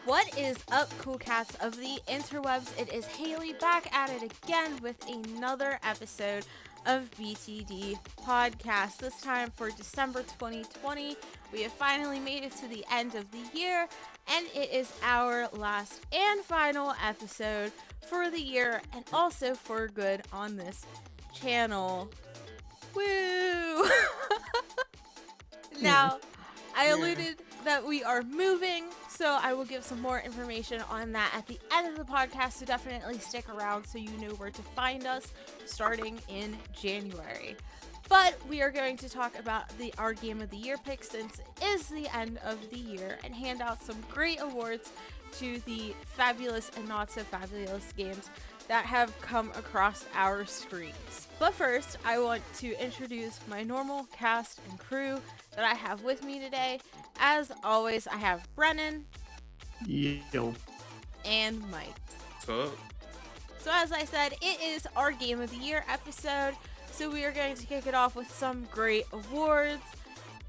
What is up, cool cats of the interwebs? It is Haley back at it again with another episode of BTD Podcast. This time for December 2020. We have finally made it to the end of the year, and it is our last and final episode for the year and also for good on this channel. Woo! Yeah. Now, I alluded that we are moving, so I will give some more information on that at the end of the podcast. So definitely stick around so you know where to find us starting in January. But we are going to talk about our Game of the Year pick since it is the end of the year and hand out some great awards to the fabulous and not so fabulous games that have come across our screens. But first, I want to introduce my normal cast and crew that I have with me today. As always, I have Brennan Yo. and Mike. What's up? So, as I said, it is our Game of the Year episode. So, we are going to kick it off with some great awards.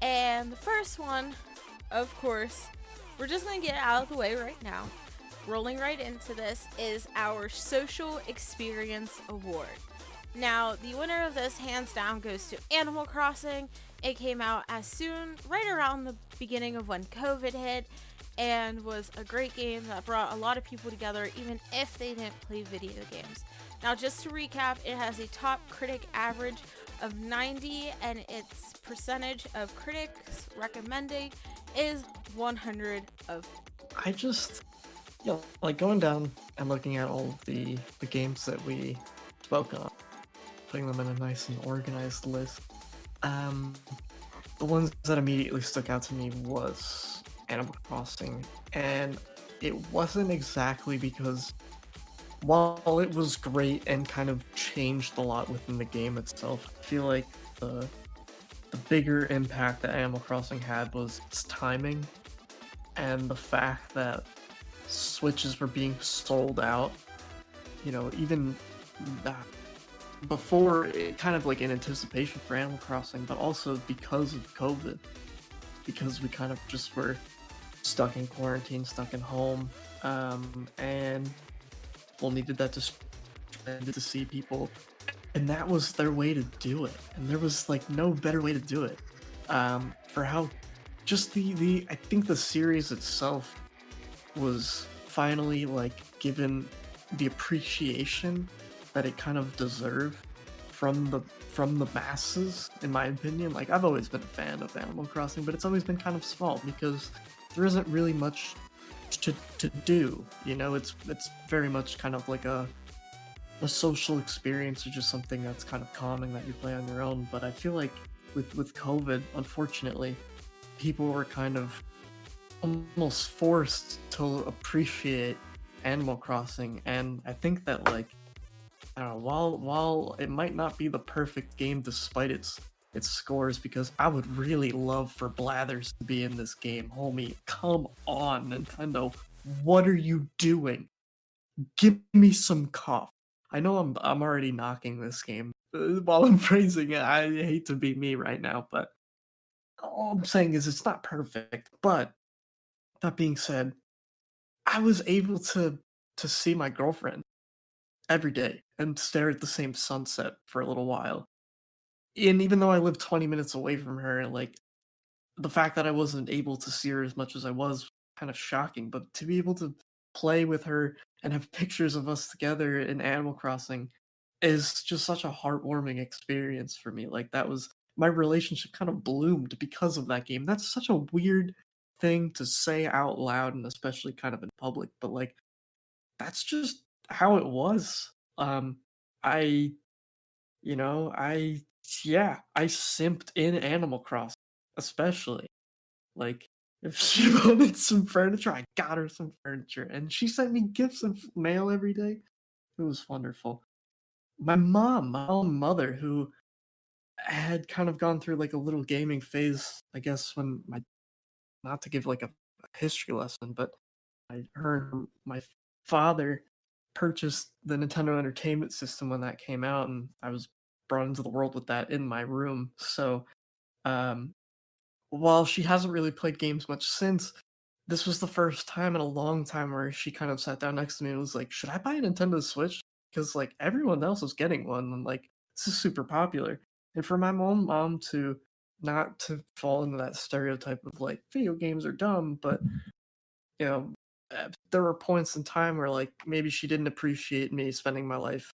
And the first one, of course, we're just going to get it out of the way right now. Rolling right into this is our Social Experience Award. Now, the winner of this, hands down, goes to Animal Crossing. It came out right around the beginning of when COVID hit, and was a great game that brought a lot of people together, even if they didn't play video games. Now, just to recap, it has a top critic average of 90, and its percentage of critics recommending is 100 of. I just, like going down and looking at all of the games that we spoke on, putting them in a nice and organized list. The ones that immediately stuck out to me was Animal Crossing, and it wasn't exactly because while it was great and kind of changed a lot within the game itself, I feel like the bigger impact that Animal Crossing had was its timing and the fact that Switches were being sold out. Even that before it, kind of like in anticipation for Animal Crossing, but also because of COVID, because we kind of just were stuck in quarantine, stuck in home, and people needed that to see people, and that was their way to do it, and there was like no better way to do it. For how just the I think the series itself was finally like given the appreciation that it kind of deserved from the masses, in my opinion. Like, I've always been a fan of Animal Crossing, but it's always been kind of small because there isn't really much to do. It's very much kind of like a social experience or just something that's kind of calming that you play on your own. But I feel like with COVID, unfortunately, people were kind of almost forced to appreciate Animal Crossing, and I think that, like, I don't know, while it might not be the perfect game despite its scores, because I would really love for Blathers to be in this game. Homie, come on, Nintendo. What are you doing? Give me some cough. I know I'm already knocking this game while I'm praising it. I hate to be me right now, but all I'm saying is it's not perfect. But that being said, I was able to see my girlfriend every day and stare at the same sunset for a little while. And even though I live 20 minutes away from her, like, the fact that I wasn't able to see her as much as I was kind of shocking, but to be able to play with her and have pictures of us together in Animal Crossing is just such a heartwarming experience for me. Like, that was my relationship kind of bloomed because of that game. That's such a weird thing to say out loud and especially kind of in public, but like, that's just how it was. I, I yeah, I simped in Animal Crossing, especially. Like, if she wanted some furniture, I got her some furniture, and she sent me gifts and mail every day. It was wonderful. My own mother, who had kind of gone through like a little gaming phase, I guess, when not to give like a history lesson, but I heard my father purchased the Nintendo Entertainment System when that came out, and I was brought into the world with that in my room. So, um, while she hasn't really played games much since, this was the first time in a long time where she kind of sat down next to me and was like, "Should I buy a Nintendo Switch? Because like everyone else is getting one, and like this is super popular." And for my own mom to not to fall into that stereotype of like video games are dumb, but you know, there were points in time where like maybe she didn't appreciate me spending my life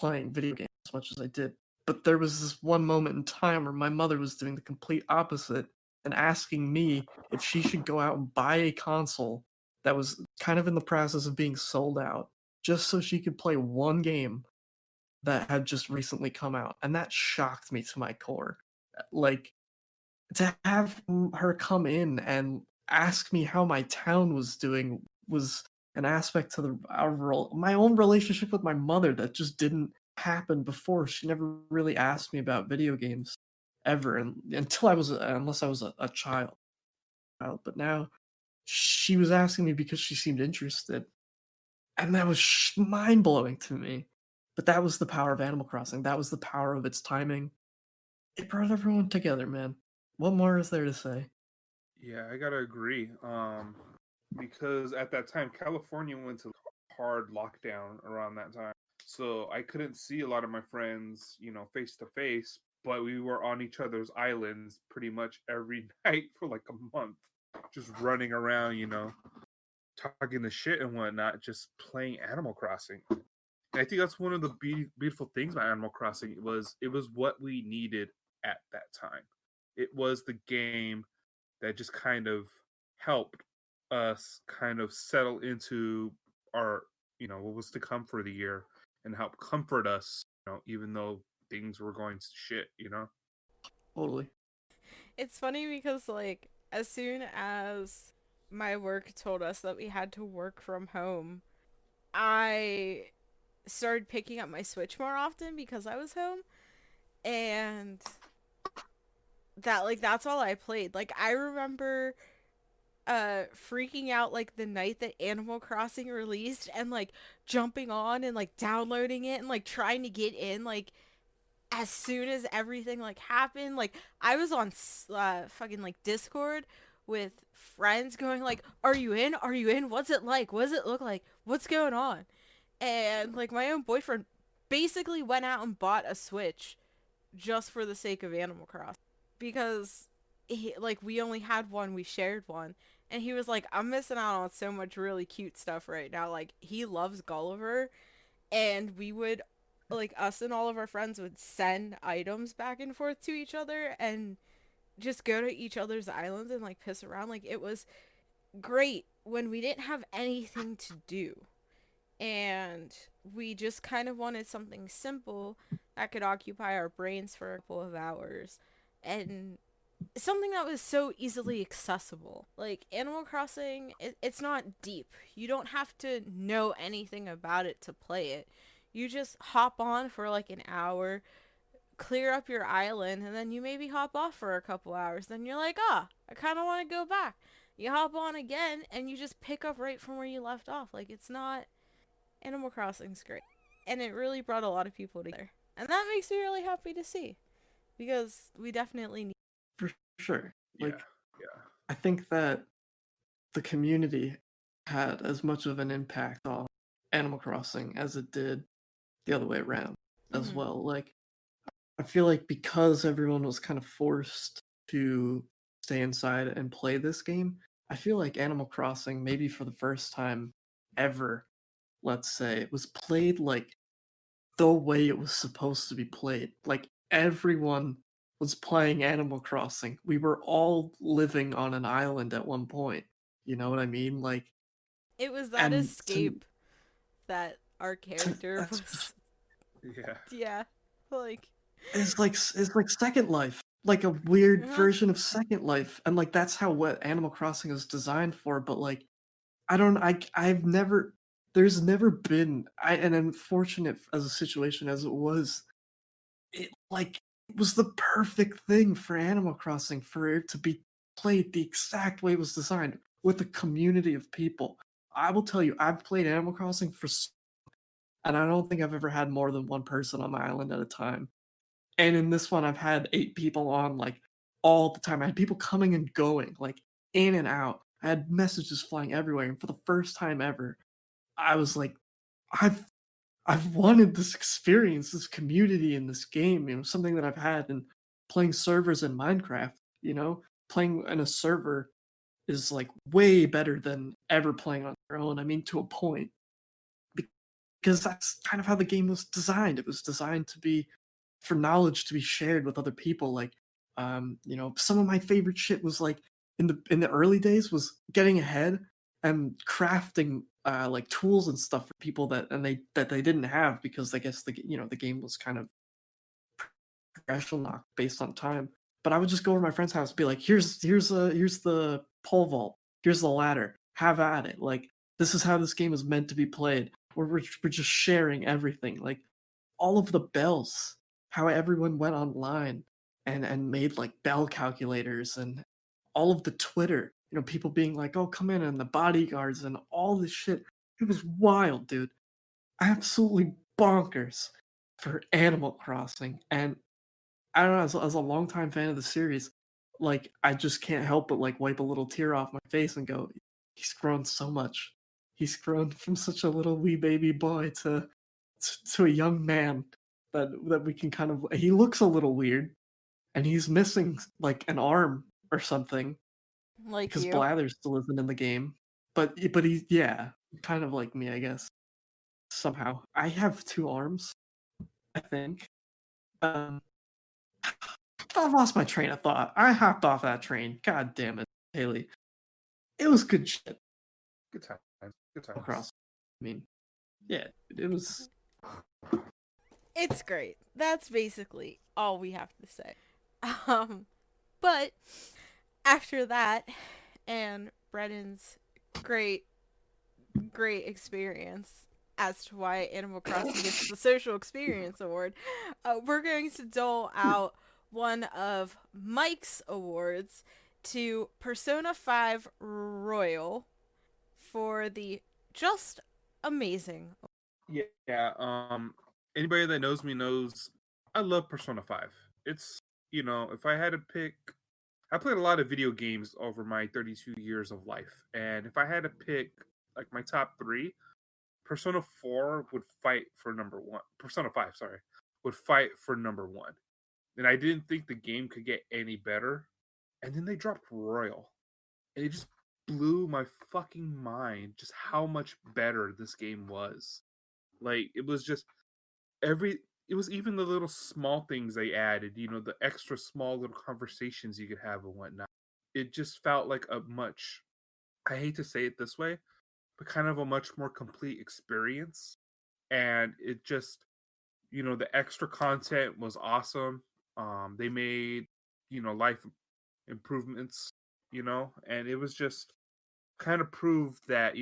playing video games as much as I did. But there was this one moment in time where my mother was doing the complete opposite and asking me if she should go out and buy a console that was kind of in the process of being sold out just so she could play one game that had just recently come out. And that shocked me to my core. Like, to have her come in and ask me how my town was doing was an aspect to my own relationship with my mother that just didn't happen before. She never really asked me about video games ever, and until I was unless I was a child. But now she was asking me because she seemed interested, and that was mind blowing to me. But that was the power of Animal Crossing. That was the power of its timing. It brought everyone together, man. What more is there to say? Yeah, I gotta agree. Because at that time, California went to hard lockdown around that time, so I couldn't see a lot of my friends, face to face. But we were on each other's islands pretty much every night for like a month, just running around, talking the shit and whatnot, just playing Animal Crossing. And I think that's one of the beautiful things about Animal Crossing. It was what we needed at that time. It was the game that just kind of helped us kind of settle into our, what was to come for the year and help comfort us, even though things were going to shit. Totally. It's funny because, like, as soon as my work told us that we had to work from home, I started picking up my Switch more often because I was home. And that's all I played. Like, I remember freaking out like the night that Animal Crossing released and like jumping on and like downloading it and like trying to get in like as soon as everything like happened. Like, I was on fucking like Discord with friends going like, "Are you in? Are you in? What's it like? What does it look like? What's going on?" And like my own boyfriend basically went out and bought a Switch just for the sake of Animal Crossing because like we only had one, we shared one, and he was like, "I'm missing out on so much really cute stuff right now." Like, he loves Gulliver, and we would like us and all of our friends would send items back and forth to each other and just go to each other's islands and like piss around. Like, it was great when we didn't have anything to do and we just kind of wanted something simple that could occupy our brains for a couple of hours and something that was so easily accessible. Like, Animal Crossing, it's not deep. You don't have to know anything about it to play it. You just hop on for like an hour, clear up your island, and then you maybe hop off for a couple hours. Then you're like, "Ah, I kind of want to go back." You hop on again, and you just pick up right from where you left off. Like, it's not. Animal Crossing's great. And it really brought a lot of people together. And that makes me really happy to see because we definitely need. For sure. Yeah, Like, yeah, I think that the community had as much of an impact on Animal Crossing as it did the other way around as Mm-hmm. well. Like, I feel like because everyone was kind of forced to stay inside and play this game, I feel like Animal Crossing, maybe for the first time ever, let's say, it was played like the way it was supposed to be played. Like, everyone was playing Animal Crossing. We were all living on an island at one point. You know what I mean? Like, It was that and escape that our to character that's just was. yeah. Yeah. Like, it's like Second Life, like a weird uh-huh. version of Second Life, and like that's how what Animal Crossing is designed for. But like, I don't, I've never, there's never been, and unfortunate as a situation as it was, it like it was the perfect thing for Animal Crossing for it to be played the exact way it was designed with a community of people. I will tell you, I've played Animal Crossing and I don't think I've ever had more than one person on my island at a time. And in this one, I've had 8 people on like all the time. I had people coming and going, like in and out. I had messages flying everywhere, and for the first time ever, I was like, I've I've wanted this experience, this community in this game, something that I've had in playing servers in Minecraft, playing in a server is like way better than ever playing on your own. I mean, to a point, because that's kind of how the game was designed. It was designed to be for knowledge to be shared with other people. Like, some of my favorite shit was like in the early days was getting ahead and crafting like tools and stuff for people that they didn't have because I guess the game was kind of progression locked based on time. But I would just go over to my friend's house and be like, here's the pole vault, here's the ladder, have at it. Like this is how this game is meant to be played. We're just sharing everything. Like all of the bells, how everyone went online and made like bell calculators and all of the Twitter, people being like, "Oh, come in," and the bodyguards and all this shit. It was wild, dude. Absolutely bonkers for Animal Crossing. And I don't know, as a longtime fan of the series, like I just can't help but like wipe a little tear off my face and go, he's grown so much. He's grown from such a little wee baby boy to a young man that we can kind of. He looks a little weird, and he's missing like an arm or something Like because you. Blather still isn't in the game. But he's yeah, kind of like me, I guess. Somehow, I have two arms. I think. Um, I've lost my train of thought. I hopped off that train. God damn it, Haley. It was good shit. Good times. Good times. Across. I mean, yeah, it was. It's great. That's basically all we have to say. Um, but after that, and Brennan's great, great experience as to why Animal Crossing gets the Social Experience Award, we're going to dole out one of Mike's awards to Persona 5 Royal for the just amazing. Yeah. Anybody that knows me knows I love Persona 5. It's, if I had to pick, I played a lot of video games over my 32 years of life, and if I had to pick like my top 3, Persona 4 would fight for number 1. Persona 5, sorry, would fight for number 1. And I didn't think the game could get any better. And then they dropped Royal. And it just blew my fucking mind just how much better this game was. Like it was just it was even the little small things they added, the extra small little conversations you could have and whatnot. It just felt like a much, I hate to say it this way, but kind of a much more complete experience. And it just, the extra content was awesome. They made, life improvements, and it was just kind of proved that,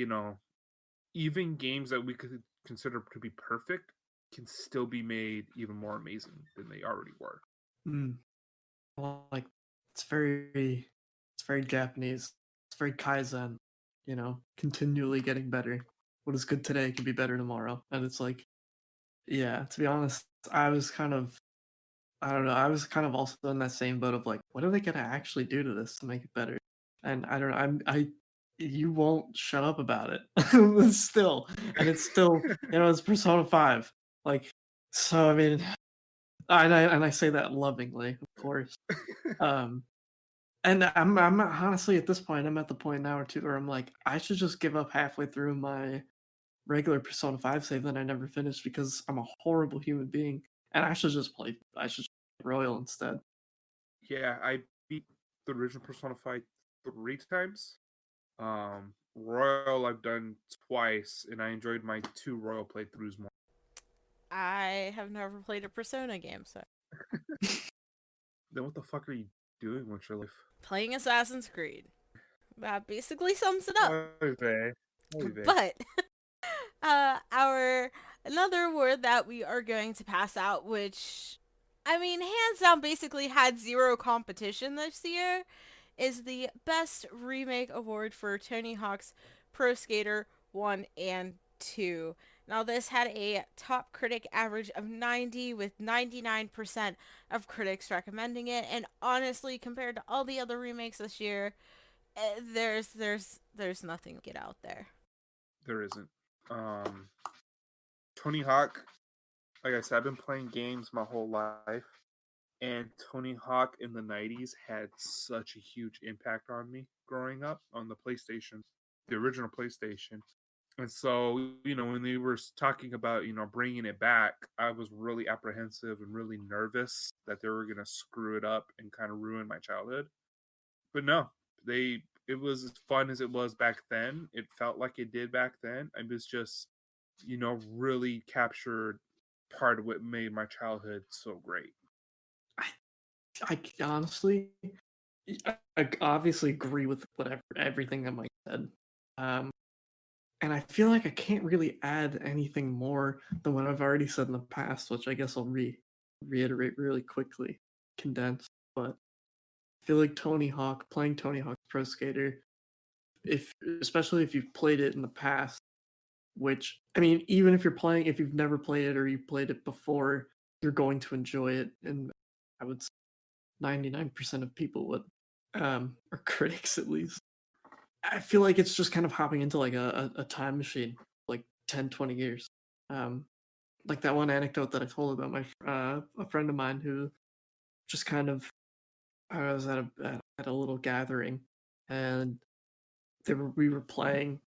even games that we could consider to be perfect can still be made even more amazing than they already were. Like it's very Japanese. It's very Kaizen, continually getting better. What is good today can be better tomorrow. And it's like, yeah, to be honest, I was kind of I don't know, I was kind of also in that same boat of like, what are they gonna actually do to this to make it better? And I don't know, you won't shut up about it. Still. And it's still, it's Persona 5. Like, so I mean, and I say that lovingly, of course. And I'm honestly at this point, I'm at the point now or two where I'm like, I should just give up halfway through my regular Persona 5 save that I never finished because I'm a horrible human being. And I should just play Royal instead. Yeah, I beat the original Persona 5 3 times. Royal I've done twice, and I enjoyed my 2 Royal playthroughs more. I have never played a Persona game, so. Then what the fuck are you doing with your life? Playing Assassin's Creed. That basically sums it up. Okay. But our another award that we are going to pass out, which I mean, hands down, basically had zero competition this year, is the Best Remake Award for Tony Hawk's Pro Skater 1 and 2. Now, this had a top critic average of 90, with 99% of critics recommending it. And honestly, compared to all the other remakes this year, There's nothing to get out there. There isn't. Tony Hawk, like I said, I've been playing games my whole life, and Tony Hawk in the 90s had such a huge impact on me growing up on the PlayStation, the original PlayStation. And so, when they were talking about, bringing it back, I was really apprehensive and really nervous that they were going to screw it up and kind of ruin my childhood. But no, it was as fun as it was back then. It felt like it did back then. It was just, really captured part of what made my childhood so great. I honestly, I obviously agree with everything that Mike said. And I feel like I can't really add anything more than what I've already said in the past, which I guess I'll reiterate really quickly, condensed. But I feel like playing Tony Hawk's Pro Skater, especially if you've played it in the past, which I mean, even if you've never played it or you played it before, you're going to enjoy it, and I would say 99% of people would, or critics at least. I feel like it's just kind of hopping into like a time machine, like 10, 20 years. Like that one anecdote that I told about a friend of mine who just kind of, I was at a little gathering, and we were playing,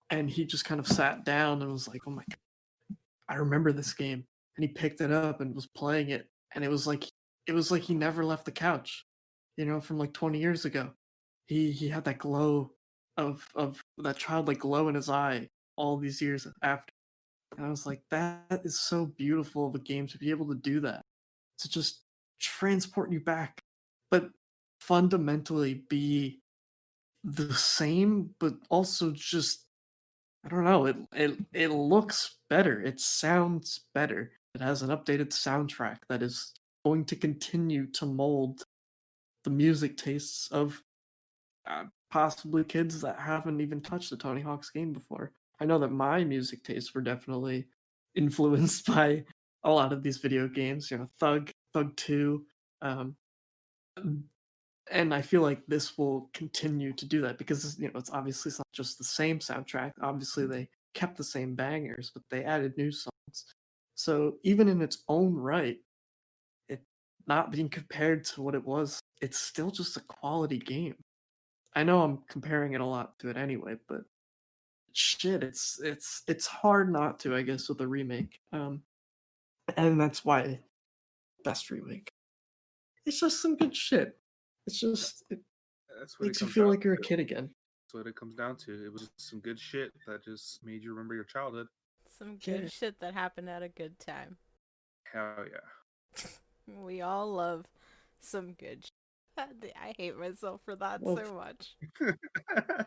and he just kind of sat down and was like, "Oh my god, I remember this game," and he picked it up and was playing it, and it was like he never left the couch, from like 20 years ago. He had that glow of that childlike glow in his eye all these years after. And I was like, that is so beautiful of a game to be able to do that. To just transport you back, but fundamentally be the same, but also just, I don't know, it looks better. It sounds better. It has an updated soundtrack that is going to continue to mold the music tastes of possibly kids that haven't even touched the Tony Hawk's game before. I know that my music tastes were definitely influenced by a lot of these video games. Thug 2, um, and I feel like this will continue to do that because it's obviously it's not just the same soundtrack. Obviously, they kept the same bangers, but they added new songs. So even in its own right, it not being compared to what it was, it's still just a quality game. I know I'm comparing it a lot to it anyway, but shit, it's hard not to, I guess, with a remake. And that's why best remake. It's just some good shit. It That's what it makes you comes feel down like you're a to. kid again. That's what it comes down to. It was just some good shit that just made you remember your childhood. Some Yeah. good shit that happened at a good time. Hell yeah. We all love some good shit. I hate myself for that Well, so much. I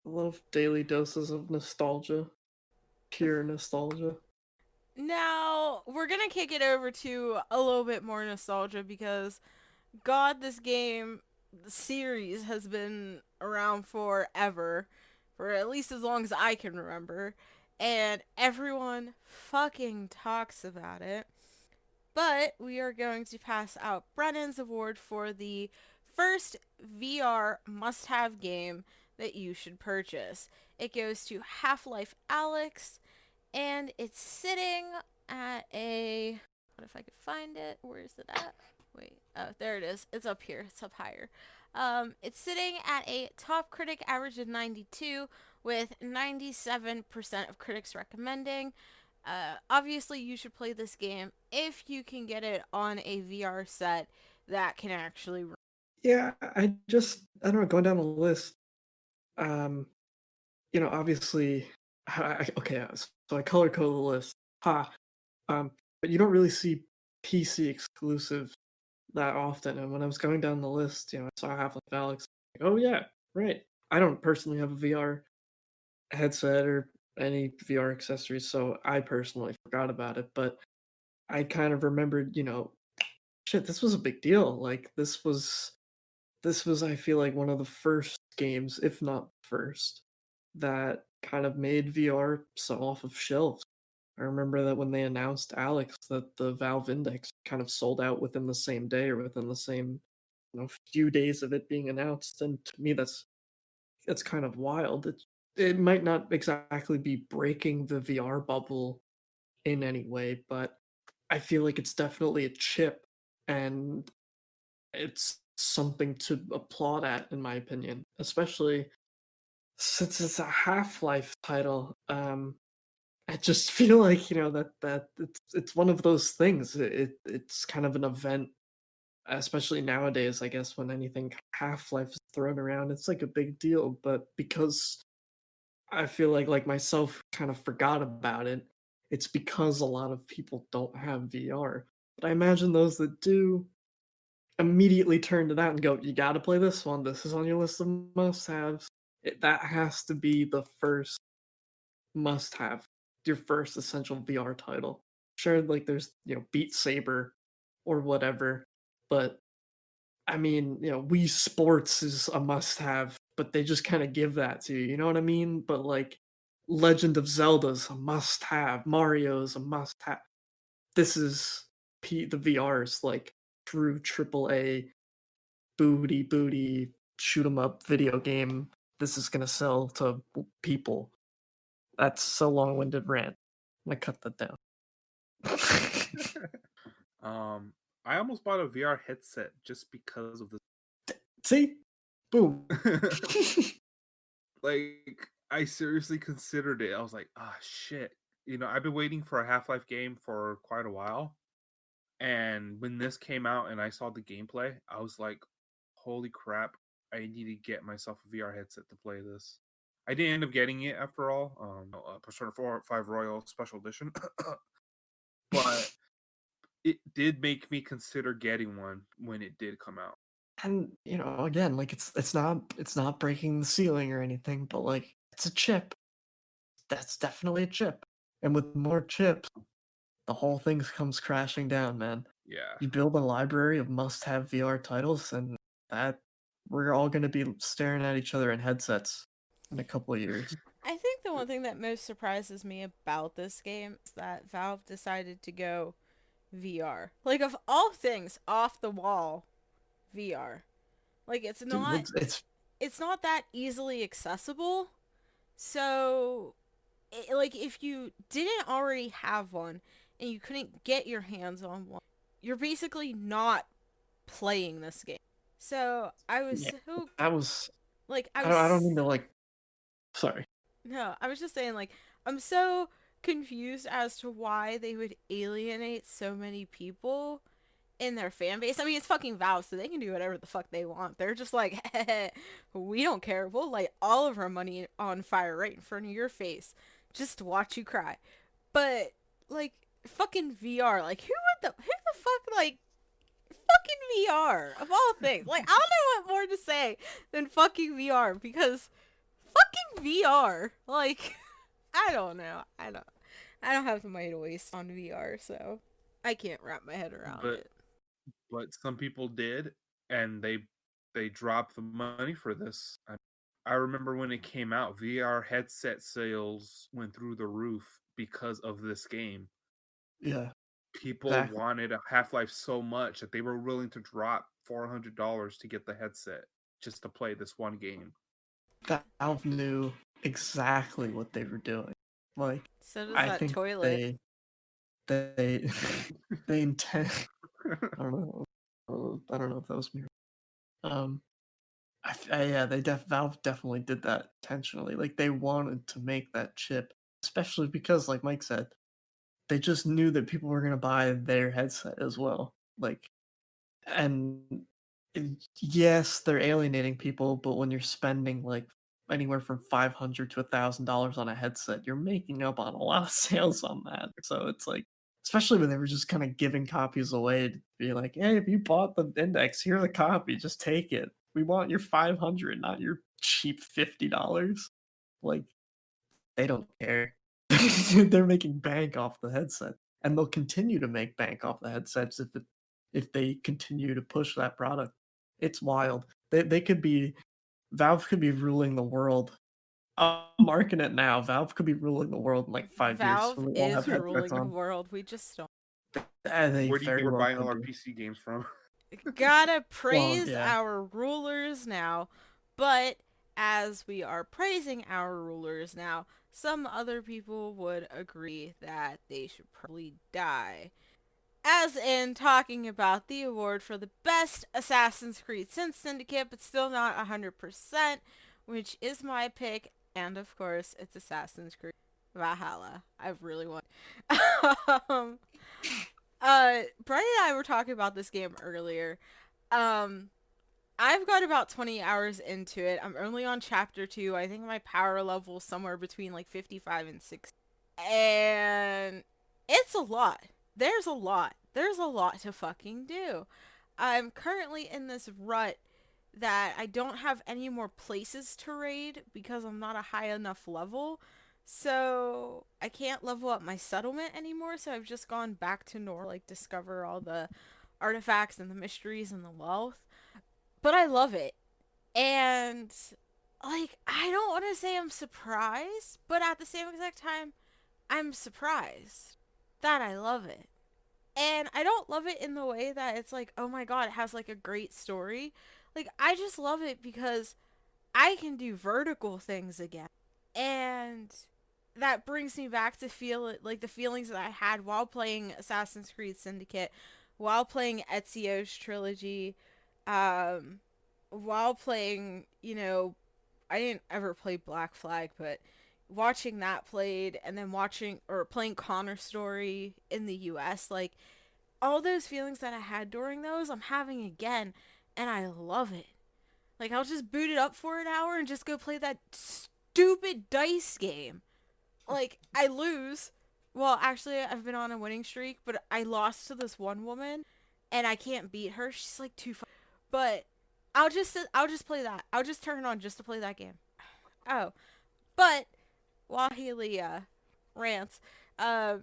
love daily doses of nostalgia, pure nostalgia. Now, we're gonna kick it over to a little bit more nostalgia because, God, this game, the series, has been around forever. For at least as long as I can remember. And everyone fucking talks about it. But we are going to pass out Brennan's award for the first VR must have game that you should purchase. It goes to Half-Life Alyx, and it's sitting at a. What if I could find it? Where is it at? Wait. Oh, there it is. It's up here. It's up higher. It's sitting at a top critic average of 92, with 97% of critics recommending. Obviously, you should play this game if you can get it on a VR set that can actually run. Yeah, I don't know, going down the list. Um, Obviously, okay, so I color code the list. Ha. But you don't really see PC exclusives that often. And when I was going down the list, I saw Half-Life Alyx. Like, oh yeah, right. I don't personally have a VR headset or any VR accessories, so I personally forgot about it. But I kind of remembered, shit, this was a big deal. Like this was I feel like one of the first games, if not first, that kind of made VR so off of shelves. I remember that when they announced Alex, that the Valve Index kind of sold out within the same day or within the same few days of it being announced, and to me, that's kind of wild. It might not exactly be breaking the VR bubble in any way, but I feel like it's definitely a chip, and it's something to applaud at, in my opinion, especially since it's a Half-Life title. I just feel like that it's one of those things. It's kind of an event, especially nowadays. I guess when anything Half-Life is thrown around, it's like a big deal. But because I feel like myself kind of forgot about it, it's because a lot of people don't have VR. But I imagine those that do immediately turn to that and go, "You got to play this one. This is on your list of must-haves." That has to be the first must-have, your first essential VR title. Sure, like there's Beat Saber or whatever, but I mean, Wii Sports is a must-have, but they just kind of give that to you. You know what I mean? But like Legend of Zelda's a must-have, Mario's a must-have. This is the VR's like true triple A booty shoot 'em up video game. This is gonna sell to people. That's so long-winded rant. I'm gonna cut that down. I almost bought a VR headset just because of See? Boom. this. Like, I seriously considered it. I was like, ah, shit. I've been waiting for a Half-Life game for quite a while. And when this came out and I saw the gameplay, I was like, holy crap, I need to get myself a VR headset to play this. I didn't end up getting it after all. Persona 4 5 Royal Special Edition. But it did make me consider getting one when it did come out. And again, like it's not breaking the ceiling or anything, but like it's a chip. That's definitely a chip. And with more chips, the whole thing comes crashing down, man. Yeah. You build a library of must-have VR titles, and that we're all gonna be staring at each other in headsets in a couple of years. I think the one thing that most surprises me about this game is that Valve decided to go VR. Like, of all things, off the wall VR. Like, Dude, it's not that easily accessible. So, like, if you didn't already have one and you couldn't get your hands on one, you're basically not playing this game. So, I was yeah, so that was like I I don't was mean to like sorry. no, I was just saying, like, I'm so confused as to why they would alienate so many people in their fan base. I mean, it's fucking Valve, so they can do whatever the fuck they want. They're just like, we don't care. We'll light all of our money on fire right in front of your face just to watch you cry. But, like, fucking VR, like, who the fuck, like, fucking VR, of all things. Like, I don't know what more to say than fucking VR, because fucking VR. Like, I don't know. I don't have the money to waste on VR, so I can't wrap my head around But it. but some people did, and they dropped the money for this. I remember when it came out, VR headset sales went through the roof because of this game. Yeah, People exactly. wanted a Half-Life so much that they were willing to drop $400 to get the headset just to play this one game. Valve knew exactly what they were doing. Like, So does I that think toilet. they they intend. I don't know. I don't know if that was me. Um, yeah, Valve definitely did that intentionally. Like they wanted to make that chip, especially because, like Mike said, they just knew that people were gonna buy their headset as well. Like, and yes, they're alienating people, but when you're spending like anywhere from $500 to $1,000 on a headset, you're making up on a lot of sales on that. So it's like, especially when they were just kind of giving copies away to be like, hey, if you bought the index, here's a copy, just take it. We want your 500, not your cheap $50. Like, they don't care. They're making bank off the headset, and they'll continue to make bank off the headsets if they continue to push that product. It's wild. They could be Valve could be ruling the world. I'm marking it now. Valve could be ruling the world in like 5 years Valve when we all have is headsets ruling the on. world. We just don't. They Where do you think very we're well buying all could our be. PC games from? Gotta Well, praise yeah. our rulers now. But as we are praising our rulers now, some other people would agree that they should probably die. As in talking about the award for the best Assassin's Creed since Syndicate, but still not 100%, which is my pick. And of course, it's Assassin's Creed Valhalla. I really want. um, Brian and I were talking about this game earlier. Um, I've got about 20 hours into it. I'm only on chapter 2. I think my power level is somewhere between like 55 and 60. And it's a lot. There's a lot. There's a lot to fucking do. I'm currently in this rut that I don't have any more places to raid because I'm not a high enough level. So I can't level up my settlement anymore. So I've just gone back to normal, like discover all the artifacts and the mysteries and the wealth. But I love it. And like I don't want to say I'm surprised, but at the same exact time I'm surprised that I love it. And I don't love it in the way that it's like, oh my god, it has like a great story. Like I just love it because I can do vertical things again. And that brings me back to feel it like the feelings that I had while playing Assassin's Creed Syndicate, while playing Ezio's trilogy, um, while playing, I didn't ever play Black Flag, but watching that played and then watching or playing Connor Story in the US, like all those feelings that I had during those, I'm having again, and I love it. Like I'll just boot it up for an hour and just go play that stupid dice game. Like I lose. Well, actually, I've been on a winning streak, but I lost to this one woman, and I can't beat her. She's like too. But I'll just play that. I'll just turn it on just to play that game. Oh, but while Haley rants,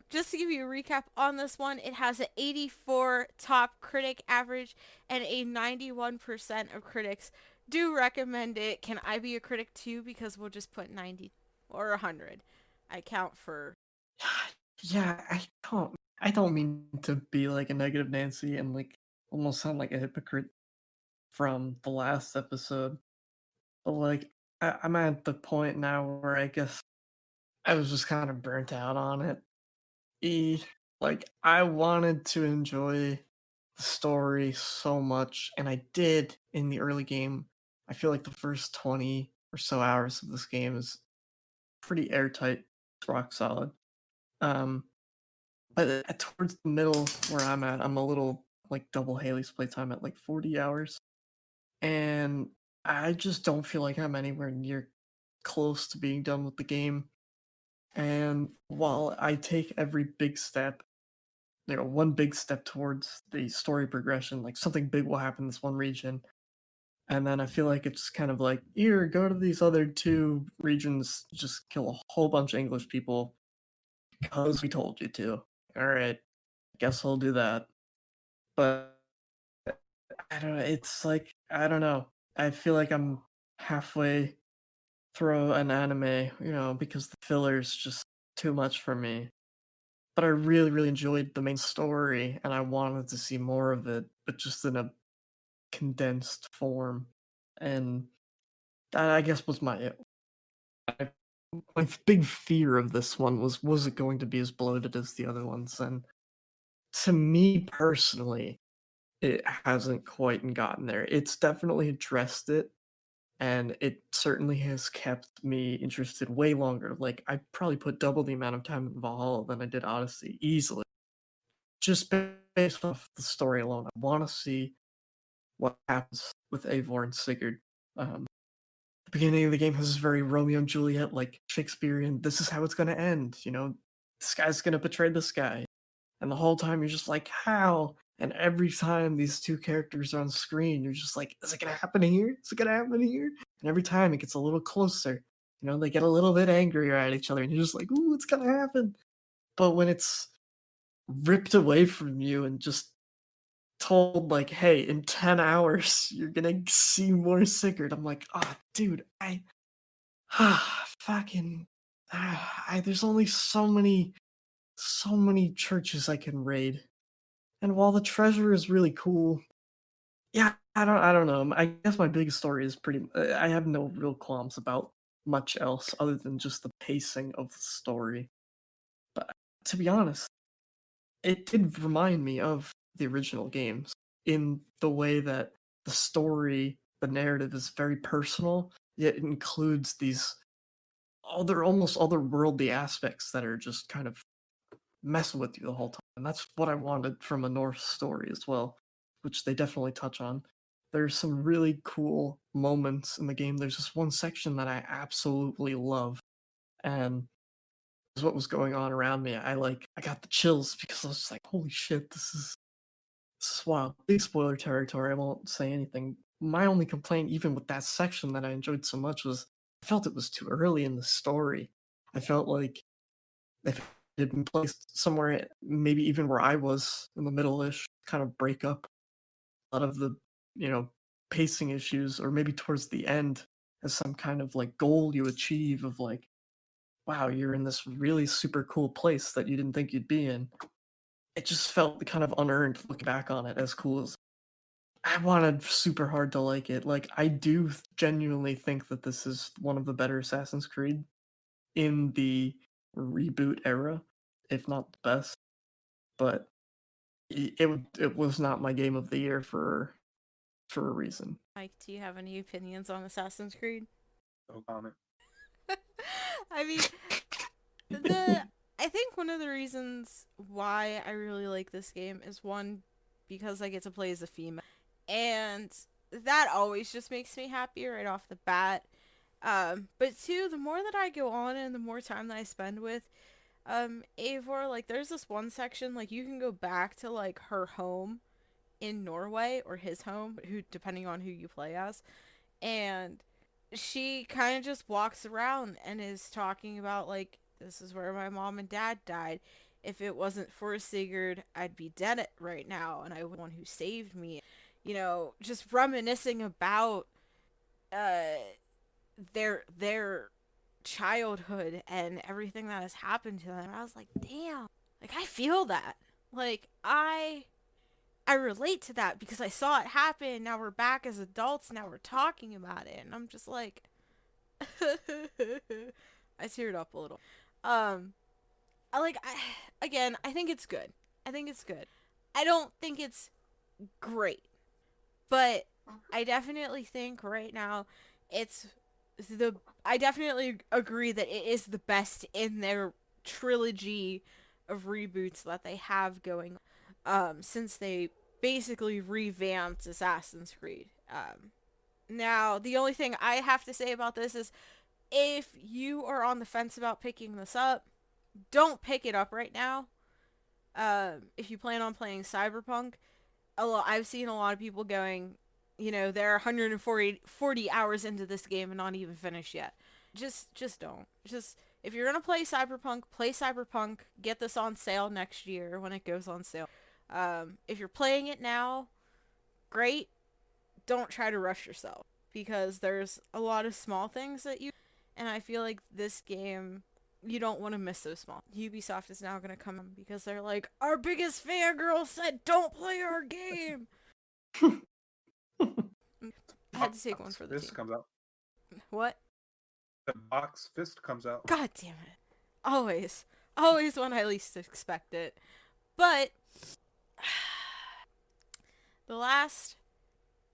just to give you a recap on this one, it has an 84 top critic average and a 91% of critics do recommend it. Can I be a critic too? Because we'll just put 90 or 100. I count for. Yeah, I don't mean to be like a negative Nancy and like almost sound like a hypocrite from the last episode, but like I'm at the point now where I guess I was just kind of burnt out on it. E like I wanted to enjoy the story so much, and I did in the early game. I feel like the first 20 or so hours of this game is pretty airtight, it's rock solid. Um, but towards the middle where I'm at, I'm a little like double Haley's playtime at like 40 hours, and I just don't feel like I'm anywhere near close to being done with the game. And while I take every big step, one big step towards the story progression, like something big will happen in this one region, and then I feel like it's kind of like, here, go to these other two regions, just kill a whole bunch of English people because we told you to. All right, guess I'll do that. But I don't know. It's like I don't know. I feel like I'm halfway through an anime, because the filler's just too much for me. But I really, really enjoyed the main story, and I wanted to see more of it, but just in a condensed form. And that, I guess, was my big fear of this one was it going to be as bloated as the other ones? And to me personally, it hasn't quite gotten there. It's definitely addressed it, and it certainly has kept me interested way longer. Like I probably put double the amount of time in Valhalla than I did Odyssey easily, just based off the story alone. I want to see what happens with Eivor and Sigurd. The beginning of the game has this very Romeo and Juliet, like Shakespearean. This is how it's going to end. This guy's going to betray this guy, and the whole time you're just like, how? And every time these two characters are on screen, you're just like, is it gonna happen here? Is it gonna happen here? And every time it gets a little closer. They get a little bit angrier at each other, and you're just like, ooh, it's gonna happen. But when it's ripped away from you and just told like, hey, in 10 hours you're gonna see more Sigurd, I'm like, oh dude, I fucking there's only so many churches I can raid. And while the treasure is really cool, Yeah, I don't know. I guess my biggest story is I have no real qualms about much else other than just the pacing of the story. But to be honest, it did remind me of the original games in the way that the story, the narrative is very personal, yet it includes these almost otherworldly aspects that are just kind of messing with you the whole time. And that's what I wanted from a Norse story as well, which they definitely touch on. There's some really cool moments in the game. There's this one section that I absolutely love, and what was going on around me. I got the chills because I was just like, holy shit, this is wild. Big spoiler territory. I won't say anything. My only complaint, even with that section that I enjoyed so much, was I felt it was too early in the story. I felt like if it had been placed somewhere, maybe even where I was in the middle-ish, kind of break up a lot of the, you know, pacing issues, or maybe towards the end as some kind of like goal you achieve of like, wow, you're in this really super cool place that you didn't think you'd be in. It just felt kind of unearned looking back on it, as cool as I wanted super hard to like it. Like, I do genuinely think that this is one of the better Assassin's Creed in the reboot era, if not the best. But it was not my game of the year for a reason. Mike, do you have any opinions on Assassin's Creed? No comment. I mean, the I think one of the reasons why I really like this game is, one, because I get to play as a female, and that always just makes me happy right off the bat. But two, the more that I go on and the more time that I spend with Eivor, like there's this one section, like you can go back to like her home in Norway, or his home, who depending on who you play as, and she kind of just walks around and is talking about like, this is where my mom and dad died. If it wasn't for Sigurd, I'd be dead right now, and I was the one who saved me. You know, just reminiscing about uh their childhood and everything that has happened to them. I was like, damn, like I feel that. Like I relate to that because I saw it happen. Now we're back as adults. Now we're talking about it, and I'm just like, I teared up a little. Um, I think it's good. I think it's good. I don't think it's great, but I definitely think right now it's the. I definitely agree that it is the best in their trilogy of reboots that they have going. Since they basically revamped Assassin's Creed. Now the only thing I have to say about this is, if you are on the fence about picking this up, don't pick it up right now. If you plan on playing Cyberpunk, I've seen a lot of people going, you know, they're 140 hours into this game and not even finished yet. Just don't. Just, if you're gonna play Cyberpunk, play Cyberpunk. Get this on sale next year when it goes on sale. If you're playing it now, great. Don't try to rush yourself because there's a lot of small things that you, and I feel like this game, you don't want to miss those small. Ubisoft is now going to come because they're like, our biggest fangirl said don't play our game. I had to take one for the Fist team. comes out. What? The box fist comes out. God damn it. Always. Always when I least expect it. But the last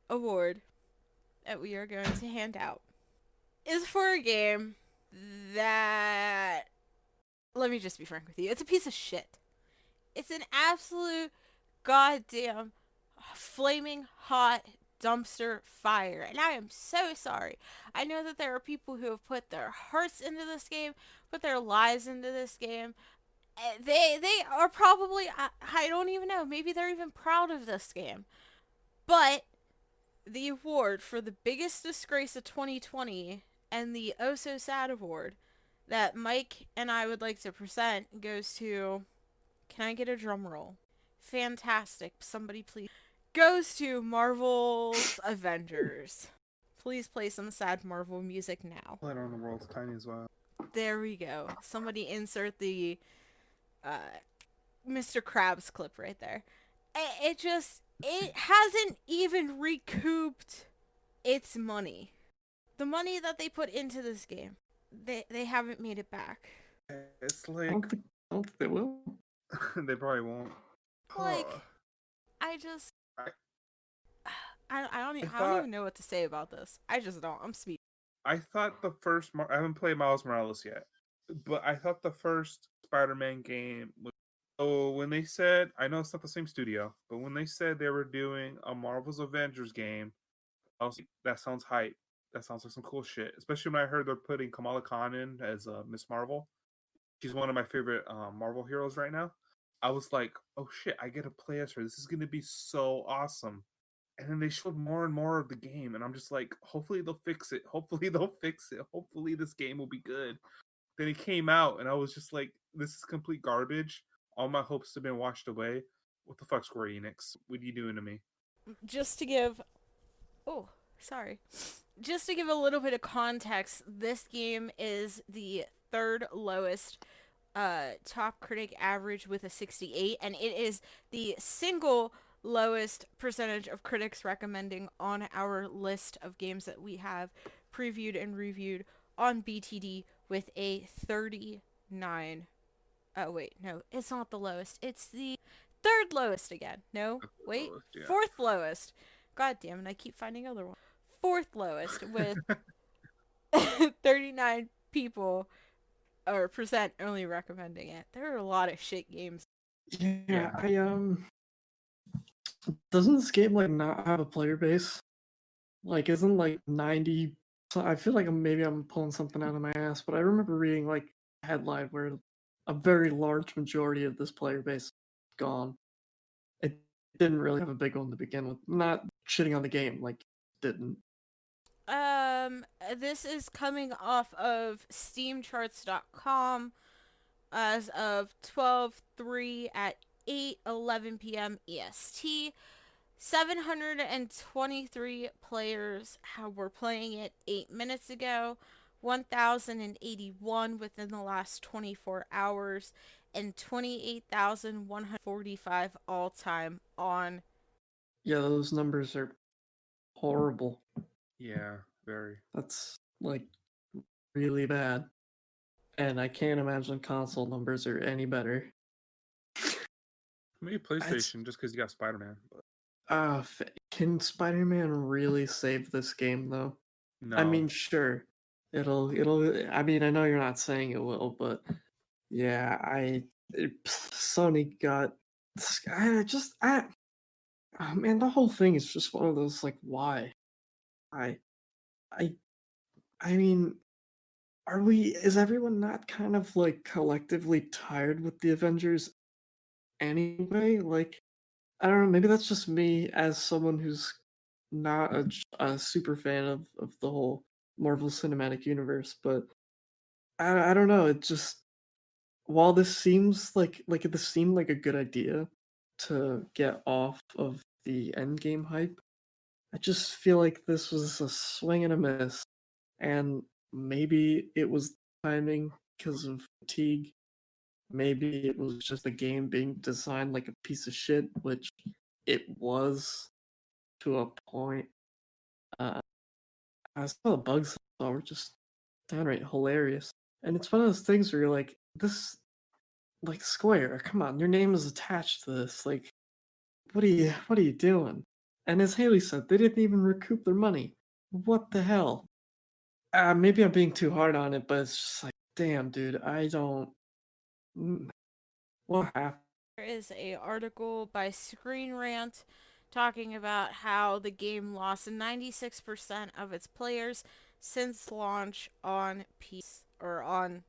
award that we are going to hand out is for a game that, let me just be frank with you, it's a piece of shit. It's an absolute goddamn flaming hot dumpster fire. And I am so sorry. I know that there are people who have put their hearts into this game, put their lives into this game. They are probably, I don't even know, maybe they're even proud of this game. But the award for the biggest disgrace of 2020 and the oh so sad award that Mike and I would like to present goes to, can I get a drum roll? Fantastic. Somebody please. Goes to Marvel's Avengers. Please play some sad Marvel music now. Planet on the World's Tiny as well. There we go. Somebody insert the Mr. Krabs clip right there. It just, it hasn't even recouped its money. The money that they put into this game, they haven't made it back. It's I like I don't think they will. they probably won't. Like, I just, I, I I don't thought even know what to say about this. I just don't. I'm speechless. I thought the first I haven't played Miles Morales yet, but I thought the first Spider-Man game was. So when they said, I know it's not the same studio, but when they said they were doing a Marvel's Avengers game, I was like, that sounds hype. That sounds like some cool shit. Especially when I heard they're putting Kamala Khan in as Miss Marvel. She's one of my favorite Marvel heroes right now. I was like, oh shit, I get to play as her. This is gonna be so awesome. And then they showed more and more of the game, and I'm just like, hopefully they'll fix it. Hopefully they'll fix it. Hopefully this game will be good. Then it came out, and I was just like, this is complete garbage. All my hopes have been washed away. What the fuck, Square Enix? What are you doing to me? Just to give, oh, sorry. Just to give a little bit of context, this game is the third lowest top critic average with a 68, and it is the single lowest percentage of critics recommending on our list of games that we have previewed and reviewed on BTD with a 39. Oh, wait, no, it's not the lowest. It's the third lowest again. No, wait, Yeah. fourth lowest. God damn it, I keep finding other ones. Fourth lowest with 39 people or percent only recommending it. There are a lot of shit games. Yeah, doesn't this game like not have a player base? Like, isn't like 90? So I feel like maybe I'm pulling something out of my ass, but I remember reading like a headline where a very large majority of this player base is gone. It didn't really have a big one to begin with. Not shitting on the game, like didn't. This is coming off of steamcharts.com as of 12/3 at 8:11 p.m. EST. 723 players were playing it 8 minutes ago, 1,081 within the last 24 hours, and 28,145 all time on. Yeah, those numbers are horrible. Yeah, very. That's like really bad. And I can't imagine console numbers are any better. Maybe PlayStation just because you got Spider-Man. But Can Spider-Man really save this game though? no. I mean, sure, it'll. I mean, I know you're not saying it will, but yeah, Sony got. Oh man, the whole thing is just one of those like, why? I, I, I mean, is everyone not kind of like collectively tired with the Avengers anyway? Like, I don't know, maybe that's just me as someone who's not a super fan of the whole Marvel Cinematic Universe, but I don't know, it just while this seems like this seemed like a good idea to get off of the endgame hype, I just feel like this was a swing and a miss, and maybe it was timing because of fatigue. Maybe it was just the game being designed like a piece of shit, which it was to a point. Uh, Some of the bugs I saw were just downright hilarious, and it's one of those things where you're like, this, like Square, come on, your name is attached to this. Like, what are you doing? And as Haley said, they didn't even recoup their money. What the hell? Maybe I'm being too hard on it, but it's just like, damn, dude, I don't. What happened? There is a article by Screen Rant talking about how the game lost 96% of its players since launch on PC or on.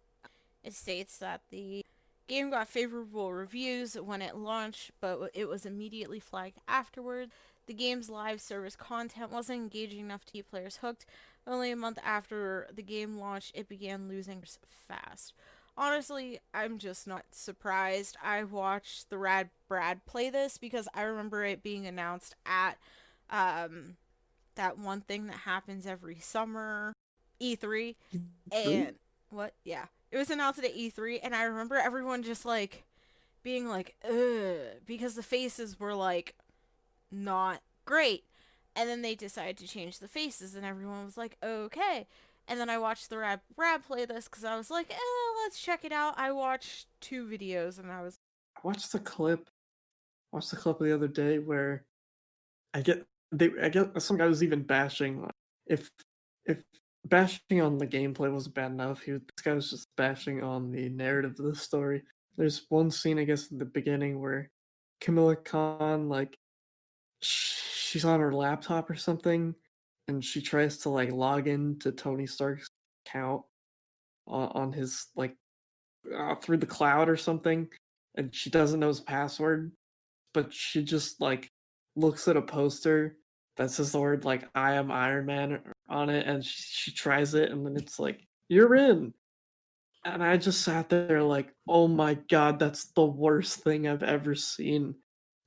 It states that the game got favorable reviews when it launched, but it was immediately flagged afterward. The game's live service content wasn't engaging enough to keep players hooked. Only a month after the game launched, it began losing fast. Honestly, I'm just not surprised. I watched the Rad Brad play this because I remember it being announced at that one thing that happens every summer, E3, Three? and what? Yeah, it was announced at E3, and I remember everyone just like being like, ugh, because the faces were like not great. And then they decided to change the faces, and everyone was like, okay. And then I watched the Rab play this because I was like, let's check it out. I watched 2 videos, and I was I watched the clip. Watched the clip the other day where I get some guy was even bashing if if bashing on the gameplay was bad enough. This guy was just bashing on the narrative of the story. There's one scene, I guess, at the beginning where Camilla Khan she's on her laptop or something, and she tries to like log in to Tony Stark's account on his through the cloud or something, and she doesn't know his password, but she just like looks at a poster that says the word like "I am Iron Man" on it, and she tries it, and then it's like you're in. And I just sat there like, oh my god, that's the worst thing I've ever seen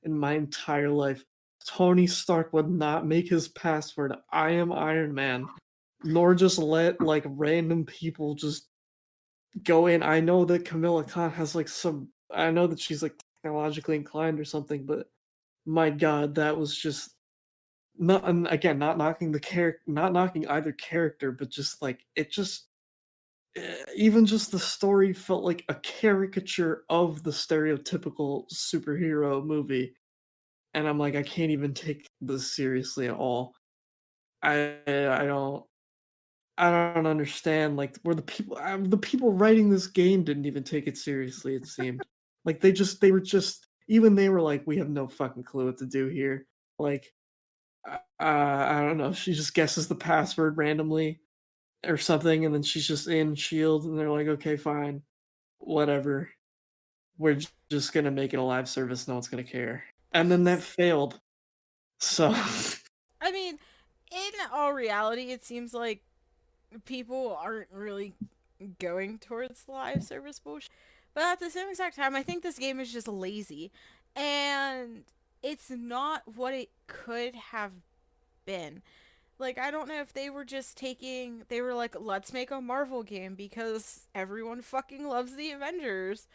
in my entire life. Tony Stark would not make his password "I am Iron Man," nor just let like random people just go in. I know that Camilla Khan has like some. I know that she's like technologically inclined or something, but my god, that was just not. And again, not knocking the character, not knocking either character, but just like it just even just the story felt like a caricature of the stereotypical superhero movie, and I'm like, I can't even take this seriously at all. I don't I don't understand. Like, were the people writing this game didn't even take it seriously. It seemed like they were just even they were like, we have no fucking clue what to do here. Like, I don't know. She just guesses the password randomly or something, and then she's just in Shield, and they're like, okay, fine, whatever. We're just gonna make it a live service. No one's gonna care. And then that failed. So I mean, in all reality, it seems like people aren't really going towards live service bullshit. But at the same exact time, I think this game is just lazy. And it's not what it could have been. Like, I don't know if they were just taking. They were like, let's make a Marvel game because everyone fucking loves the Avengers.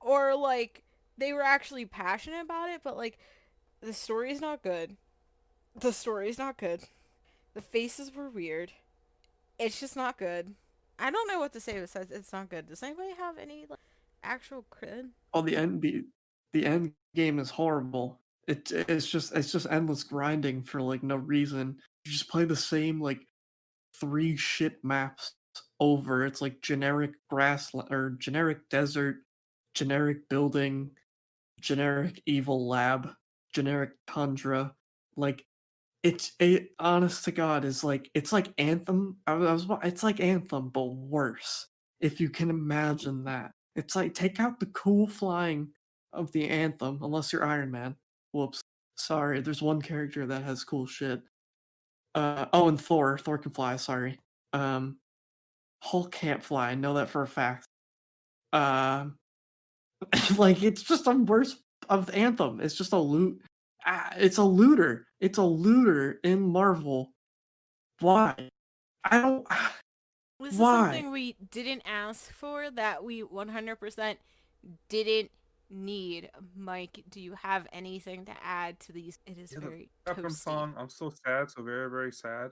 Or, like, they were actually passionate about it, but, like, the story's not good. The story's not good. The faces were weird. It's just not good. I don't know what to say besides it's not good. Does anybody have any like actual cred? oh, the end game is horrible. It's just endless grinding for like no reason. You just play the same like 3 shit maps over. It's like generic grassland or generic desert, generic building, generic evil lab, generic tundra. Like honest to God is like it's like Anthem. It's like Anthem but worse. If you can imagine that. It's like take out the cool flying of the Anthem unless you're Iron Man. Whoops. Sorry, there's one character that has cool shit. Oh, and Thor. Thor can fly, sorry. Um Hulk can't fly. I know that for a fact. Um like it's just a worse of Anthem. It's just a loot. It's a looter. It's a looter in Marvel. Why? I don't. This is Why? something we didn't ask for that we 100% didn't need. Mike, do you have anything to add to these? It is Yeah, the very Capcom toasty. song. I'm so sad, so very very sad.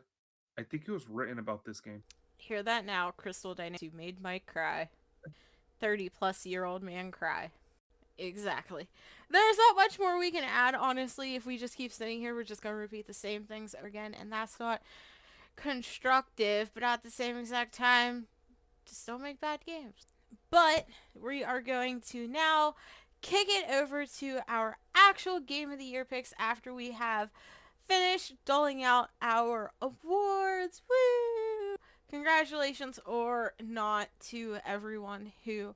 I think it was written about this game. Hear that now, Crystal Dynamics. You made Mike cry. 30-plus-year-old man cry. Exactly. There's not much more we can add, honestly. If we just keep sitting here, we're just going to repeat the same things again, and that's not constructive, but at the same exact time, just don't make bad games. But we are going to now kick it over to our actual Game of the Year picks after we have finished doling out our awards. Woo! Congratulations or not to everyone who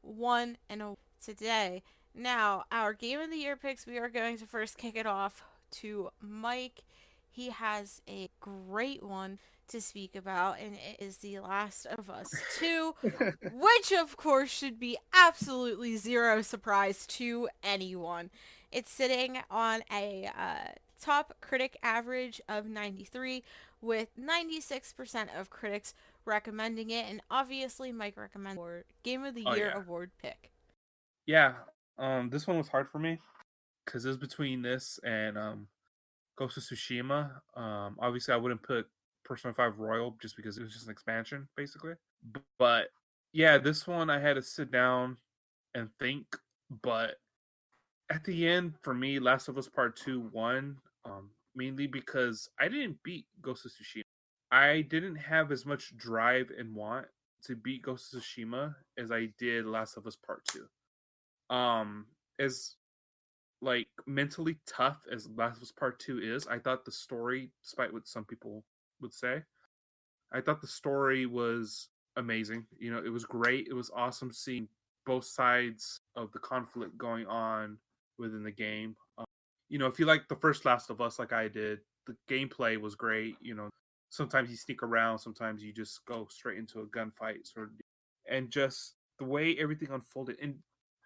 won an award today. Now, our Game of the Year picks, we are going to first kick it off to Mike. He has a great one to speak about, and it is The Last of Us 2, which of course should be absolutely zero surprise to anyone. It's sitting on a top critic average of 93, with 96% of critics recommending it, and obviously Mike recommends for Game of the Oh Year yeah, award pick. yeah. This one was hard for me because it was between this and Ghost of Tsushima. Obviously, I wouldn't put Persona 5 Royal just because it was just an expansion, basically. But yeah, this one I had to sit down and think. But at the end, for me, Last of Us Part 2 won, mainly because I didn't beat Ghost of Tsushima. I didn't have as much drive and want to beat Ghost of Tsushima as I did Last of Us Part 2. As like mentally tough as Last of Us Part 2 is, I thought the story, despite what some people would say, I thought the story was amazing. You know, it was great. It was awesome seeing both sides of the conflict going on within the game. You know, if you like the first Last of Us, like I did, the gameplay was great. You know, sometimes you sneak around, sometimes you just go straight into a gunfight, sort of, and just the way everything unfolded. And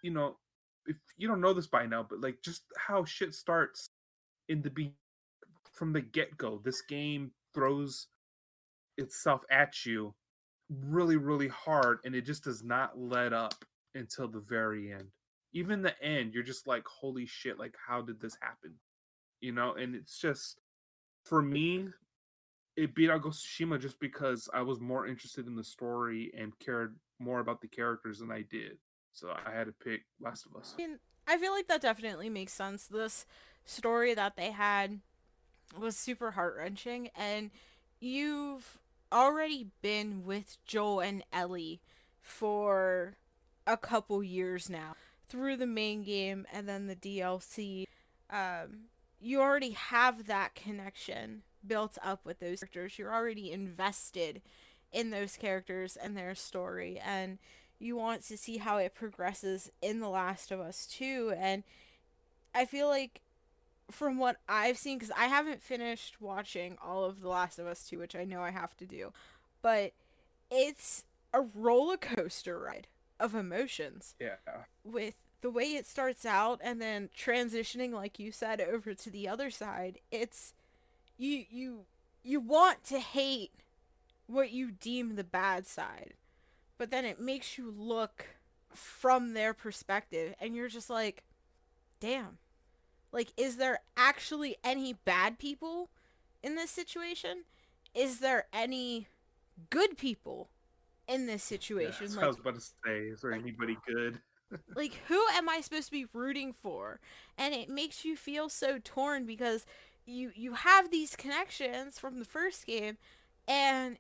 you know, if you don't know this by now, but like just how shit starts in the from the get go, this game throws itself at you really, really hard, and it just does not let up until the very end. Even the end, you're just like, holy shit, like, how did this happen? You know, and it's just, for me, it beat out Ghost of Tsushima just because I was more interested in the story and cared more about the characters than I did. So I had to pick Last of Us. I mean, I feel like that definitely makes sense. This story that they had was super heart wrenching, and you've already been with Joel and Ellie for a couple years now through the main game and then the DLC. You already have that connection built up with those characters. You're already invested in those characters and their story, and you want to see how it progresses in The Last of Us 2. And I feel like from what I've seen, because I haven't finished watching all of The Last of Us 2, which I know I have to do, but it's a roller coaster ride of emotions Yeah. with the way it starts out and then transitioning, like you said, over to the other side. It's you want to hate what you deem the bad side, but then it makes you look from their perspective, and you're just like, damn. Like, is there actually any bad people in this situation? Is there any good people in this Yeah, situation? that's what I was about to say. Is there Like, anybody good? who am I supposed to be rooting for? And it makes you feel so torn because you have these connections from the first game, and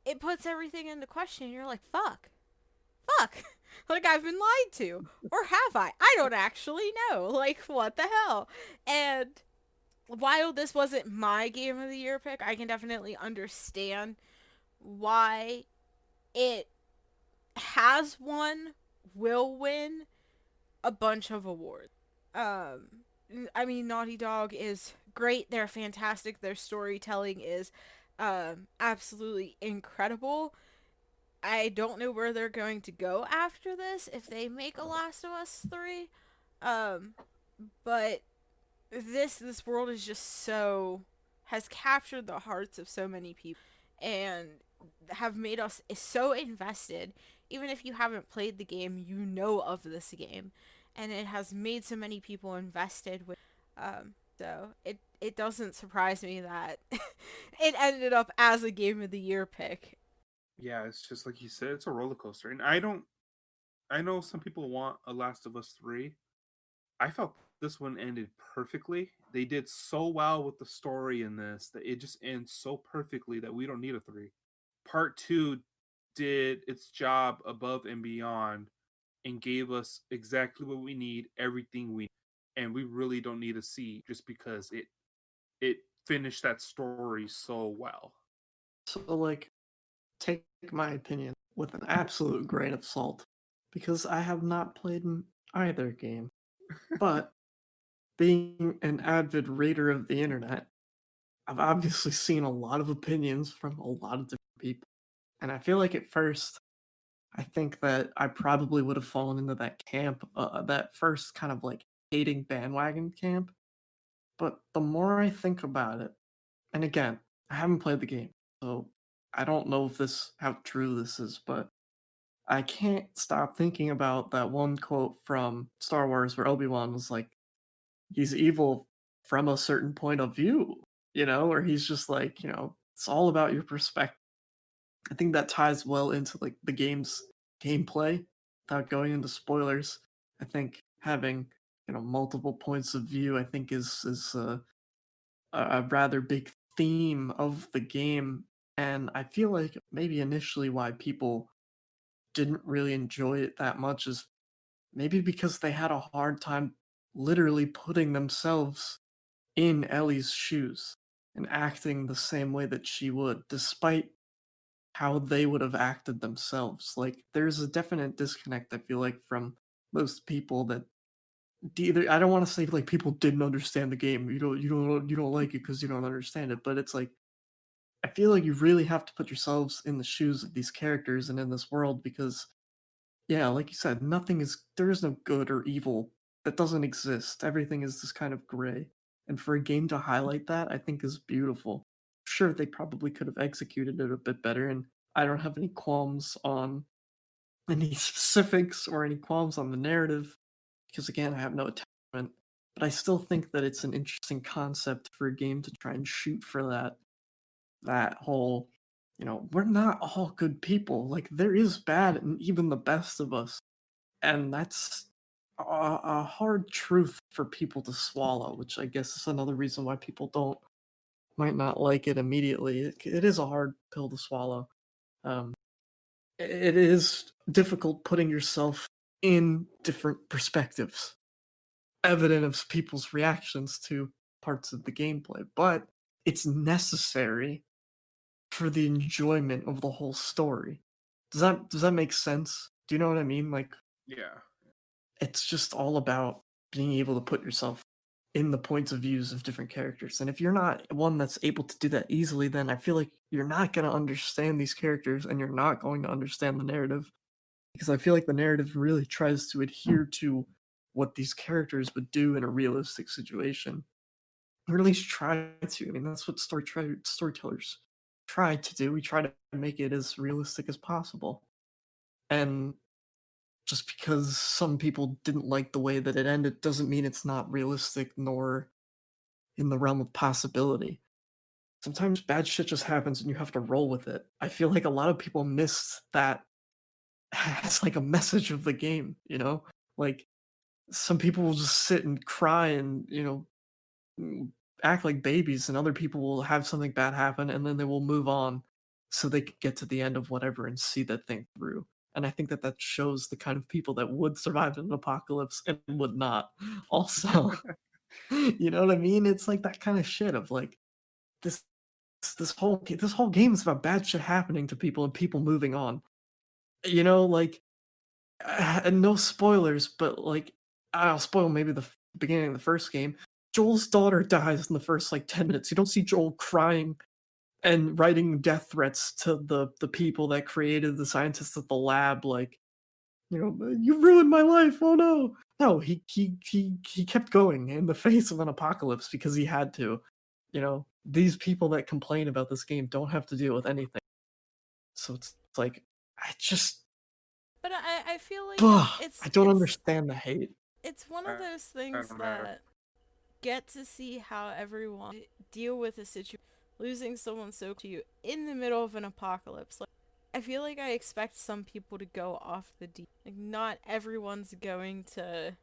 it puts everything into question. You're like, fuck. Like, I've been lied to, or have I don't actually know. Like, what the hell? And while this wasn't my game of the year pick, I can definitely understand why it has won, will win a bunch of awards. Um, I mean, Naughty Dog is great. They're fantastic. Their storytelling is absolutely incredible. I don't know where they're going to go after this if they make a Last of Us 3. Um, but this world is just so has captured the hearts of so many people and have made us so invested. Even if you haven't played the game, you know of this game, and it has made so many people invested with. So it doesn't surprise me that it ended up as a game of the year pick. Yeah, it's just like you said, it's a roller coaster. And I know some people want a Last of Us 3. I felt this one ended perfectly. They did so well with the story in this that it just ends so perfectly that we don't need a 3. Part 2 did its job above and beyond and gave us exactly what we need, everything we need. And we really don't need a C just because it finished that story so well. So, like, take my opinion with an absolute grain of salt, because I have not played either game. But being an avid reader of the internet, I've obviously seen a lot of opinions from a lot of different people. And I feel like at first, I think that I probably would have fallen into that camp, that first kind of like hating bandwagon camp. But the more I think about it, and again, I haven't played the game, so I don't know if how true this is, but I can't stop thinking about that one quote from Star Wars where Obi-Wan was like, he's evil from a certain point of view, where he's just like, it's all about your perspective. I think that ties well into like the game's gameplay without going into spoilers. I think having, multiple points of view, I think is a rather big theme of the game, and I feel like maybe initially why people didn't really enjoy it that much is maybe because they had a hard time literally putting themselves in Ellie's shoes and acting the same way that she would, despite how they would have acted themselves. Like, there's a definite disconnect, I feel like, from most people that either I don't want to say like people didn't understand the game. You don't like it because you don't understand it, but it's like I feel like you really have to put yourselves in the shoes of these characters and in this world because yeah, like you said, there is no good or evil that doesn't exist. Everything is this kind of gray. And for a game to highlight that, I think is beautiful. Sure, they probably could have executed it a bit better, and I don't have any qualms on any specifics or any qualms on the narrative, because again, I have no attachment. But I still think that it's an interesting concept for a game to try and shoot for that whole, we're not all good people. Like there is bad in even the best of us, and that's a hard truth for people to swallow, which I guess is another reason why people don't might not like it immediately. It is a hard pill to swallow. Um, it is difficult putting yourself in different perspectives, evident of people's reactions to parts of the gameplay, but it's necessary for the enjoyment of the whole story. Does that make sense? Do you know what I mean? Like Yeah. it's just all about being able to put yourself in the points of views of different characters. And if you're not one that's able to do that easily, then I feel like you're not going to understand these characters and you're not going to understand the narrative, because I feel like the narrative really tries to adhere to what these characters would do in a realistic situation, or at least try to. I mean, that's what storytellers try to do. We try to make it as realistic as possible. And just because some people didn't like the way that it ended doesn't mean it's not realistic nor in the realm of possibility. Sometimes bad shit just happens and you have to roll with it. I feel like a lot of people miss that as like a message of the game. Like some people will just sit and cry and, act like babies, and other people will have something bad happen and then they will move on so they could get to the end of whatever and see that thing through. And I think that that shows the kind of people that would survive an apocalypse and would not. Also, you know what I mean? It's like that kind of shit of like this this whole game is about bad shit happening to people and people moving on. Like and no spoilers, but like I'll spoil maybe the beginning of the first game. Joel's daughter dies in the first like 10 minutes. You don't see Joel crying and writing death threats to the people that created the scientists at the lab, like, you ruined my life. Oh no. No, he kept going in the face of an apocalypse because he had to. These people that complain about this game don't have to deal with anything. So it's like I just But I feel like I don't understand the hate. it's one of I, those I things don't know. that get to see how everyone deal with a situation, losing someone so to you in the middle of an apocalypse. Like, I feel like I expect some people to go off the deep. Like, not everyone's going to.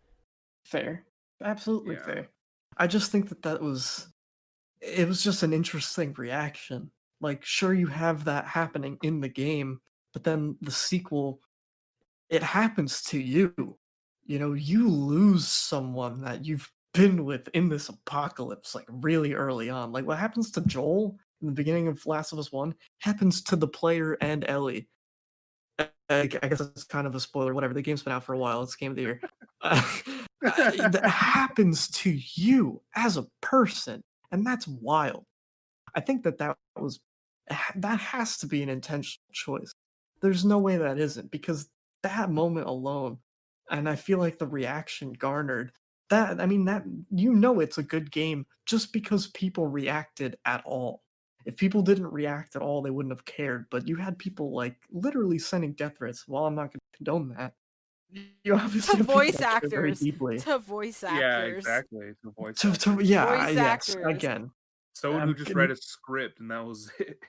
Fair. Absolutely Yeah. fair. I just think that it was just an interesting reaction. Like, sure, you have that happening in the game, but then the sequel, it happens to you. You lose someone that you've been with in this apocalypse, like really early on. Like, what happens to Joel in the beginning of Last of Us 1 happens to the player and Ellie. I guess it's kind of a spoiler, whatever. The game's been out for a while. It's game of the year. That happens to you as a person, and that's wild. I think that has to be an intentional choice. There's no way that isn't, because that moment alone, and I feel like the reaction garnered that. I mean, that it's a good game just because people reacted at all. If people didn't react at all, they wouldn't have cared. But you had people like literally sending death threats. Well, I'm not going to condone that. you obviously To have people voice that care very actors. deeply. To voice Yeah, actors. exactly. The voice To actor. yeah, Voice yes, actors. again, Someone who just read n- a script and that was it.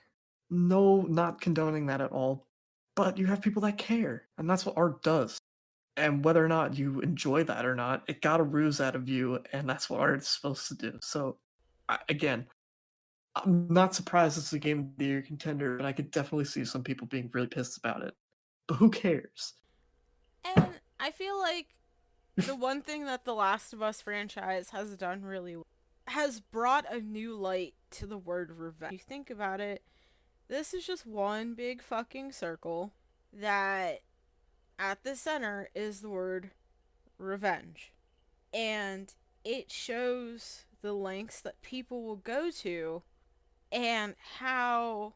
no, not condoning that at all. But you have people that care, and that's what art does. And whether or not you enjoy that or not, it got a ruse out of you, and that's what art is supposed to do. So, again, I'm not surprised it's a Game of the Year contender, but I could definitely see some people being really pissed about it. But who cares? And I feel like the one thing that the Last of Us franchise has done really well has brought a new light to the word revenge. You think about it, this is just one big fucking circle that at the center is the word revenge. And it shows the lengths that people will go to and how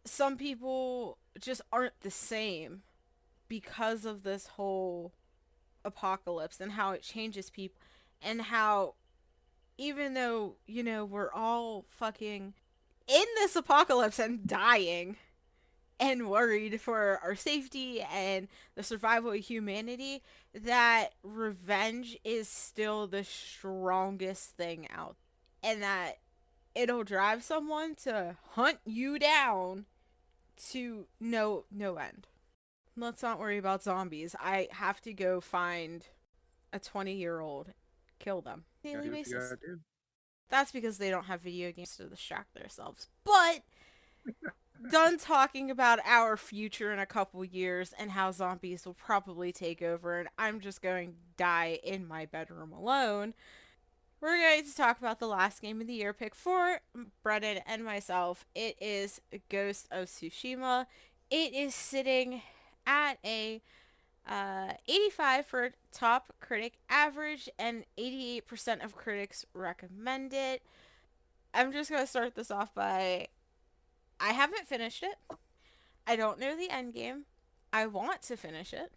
some people just aren't the same because of this whole apocalypse and how it changes people and how even though, we're all fucking in this apocalypse and dying and worried for our safety and the survival of humanity, that revenge is still the strongest thing out. And that it'll drive someone to hunt you down to no end. Let's not worry about zombies. I have to go find a 20-year-old, kill them Gotta daily do what you basis. gotta do. That's because they don't have video games to distract themselves. But done talking about our future in a couple years and how zombies will probably take over and I'm just going to die in my bedroom alone. We're going to talk about the last game of the year pick for Brennan and myself. It is Ghost of Tsushima. It is sitting at a 85 for top critic average and 88% of critics recommend it. I'm just going to start this off by I haven't finished it. I don't know the end game. I want to finish it.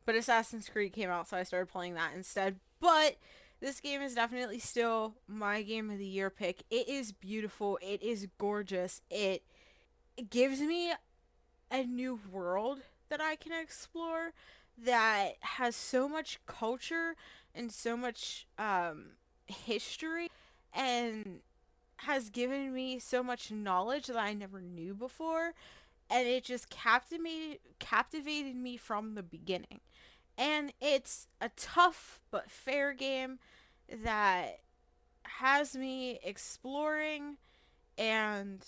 But Assassin's Creed came out, so I started playing that instead. But this game is definitely still my game of the year pick. It is beautiful. It is gorgeous. It gives me a new world that I can explore that has so much culture and so much history and has given me so much knowledge that I never knew before, and it just captivated me from the beginning. And it's a tough but fair game that has me exploring, and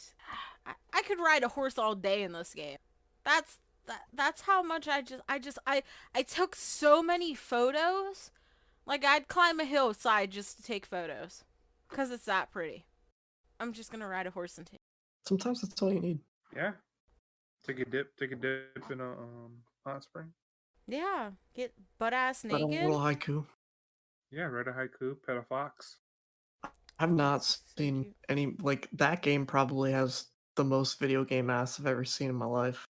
I could ride a horse all day in this game. That's how much I took so many photos. Like I'd climb a hillside just to take photos cuz it's that pretty. I'm just going to ride a horse and take. Sometimes that's all you need. Yeah. Take a dip in a hot spring. Yeah, get butt ass But a naked. little haiku. Yeah, write a haiku, pet a fox. I've not So seen cute. any like that game. Probably has the most video game ass I've ever seen in my life.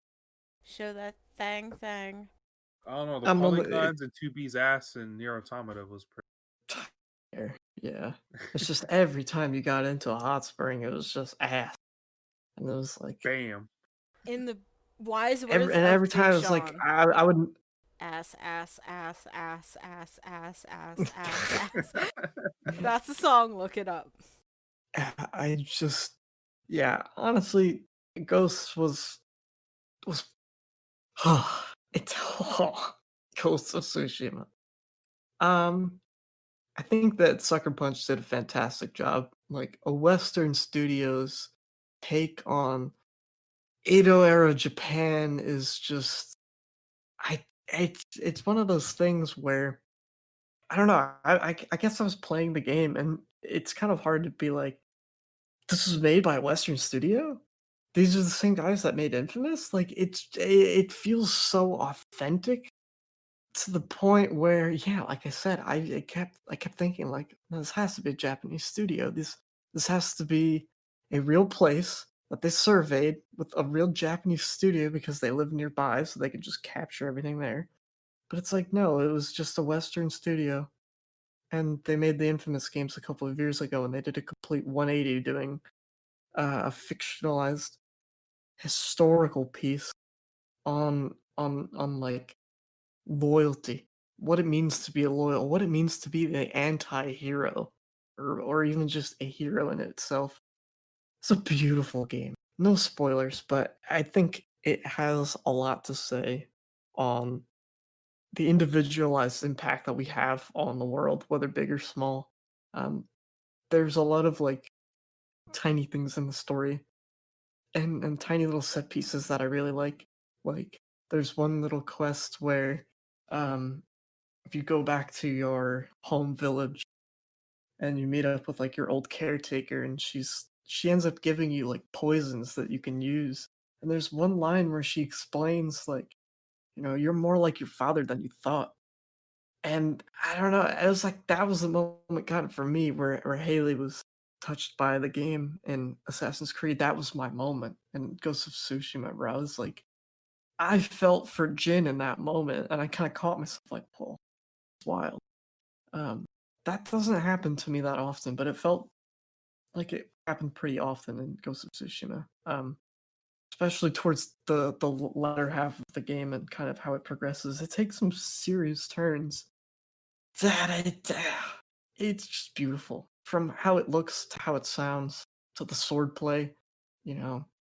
Show that thang. I don't know, the I'm only polygons and 2B's ass and Nier Automata was pretty. yeah. It's just every time you got into a hot spring, it was just ass, and it was like Bam. In the wise words and of every Big time it was like Sean. I wouldn't. Ass. That's the song. Look it up. I just yeah. Honestly, Ghost was it's Ghost of Tsushima. I think that Sucker Punch did a fantastic job. Like a Western Studios take on Edo era Japan is just it's one of those things where I don't know. I guess I was playing the game and it's kind of hard to be like, this was made by a Western studio. These are the same guys that made Infamous. Like it feels so authentic to the point where, yeah, like I said, I kept thinking like, "No, this has to be a Japanese studio. This has to be a real place that they surveyed with a real Japanese studio because they live nearby, so they could just capture everything there." But it's like, no, it was just a Western studio, and they made the Infamous games a couple of years ago, and they did a complete 180, doing a fictionalized historical piece on like loyalty, what it means to be loyal, what it means to be the anti-hero, or even just a hero in itself. It's a beautiful game. No spoilers, but I think it has a lot to say on the individualized impact that we have on the world, whether big or small. Um, there's a lot of like tiny things in the story and tiny little set pieces that I really like. Like there's one little quest where um if you go back to your home village and you meet up with like your old caretaker and she ends up giving you like poisons that you can use. And there's one line where she explains like, you're more like your father than you thought. And I don't know, it was like that was the moment kind of for me where Haley was touched by the game in Assassin's Creed. That was my moment. And Ghost of Tsushima, where I was like, I felt for Jin in that moment, and I kind of caught myself like, "Whoa, it's wild." Um, that doesn't happen to me that often, but it felt like it happened pretty often in Ghost of Tsushima. Especially towards the latter half of the game and kind of how it progresses. It takes some serious turns that it's just beautiful. From how it looks to how it sounds to the swordplay.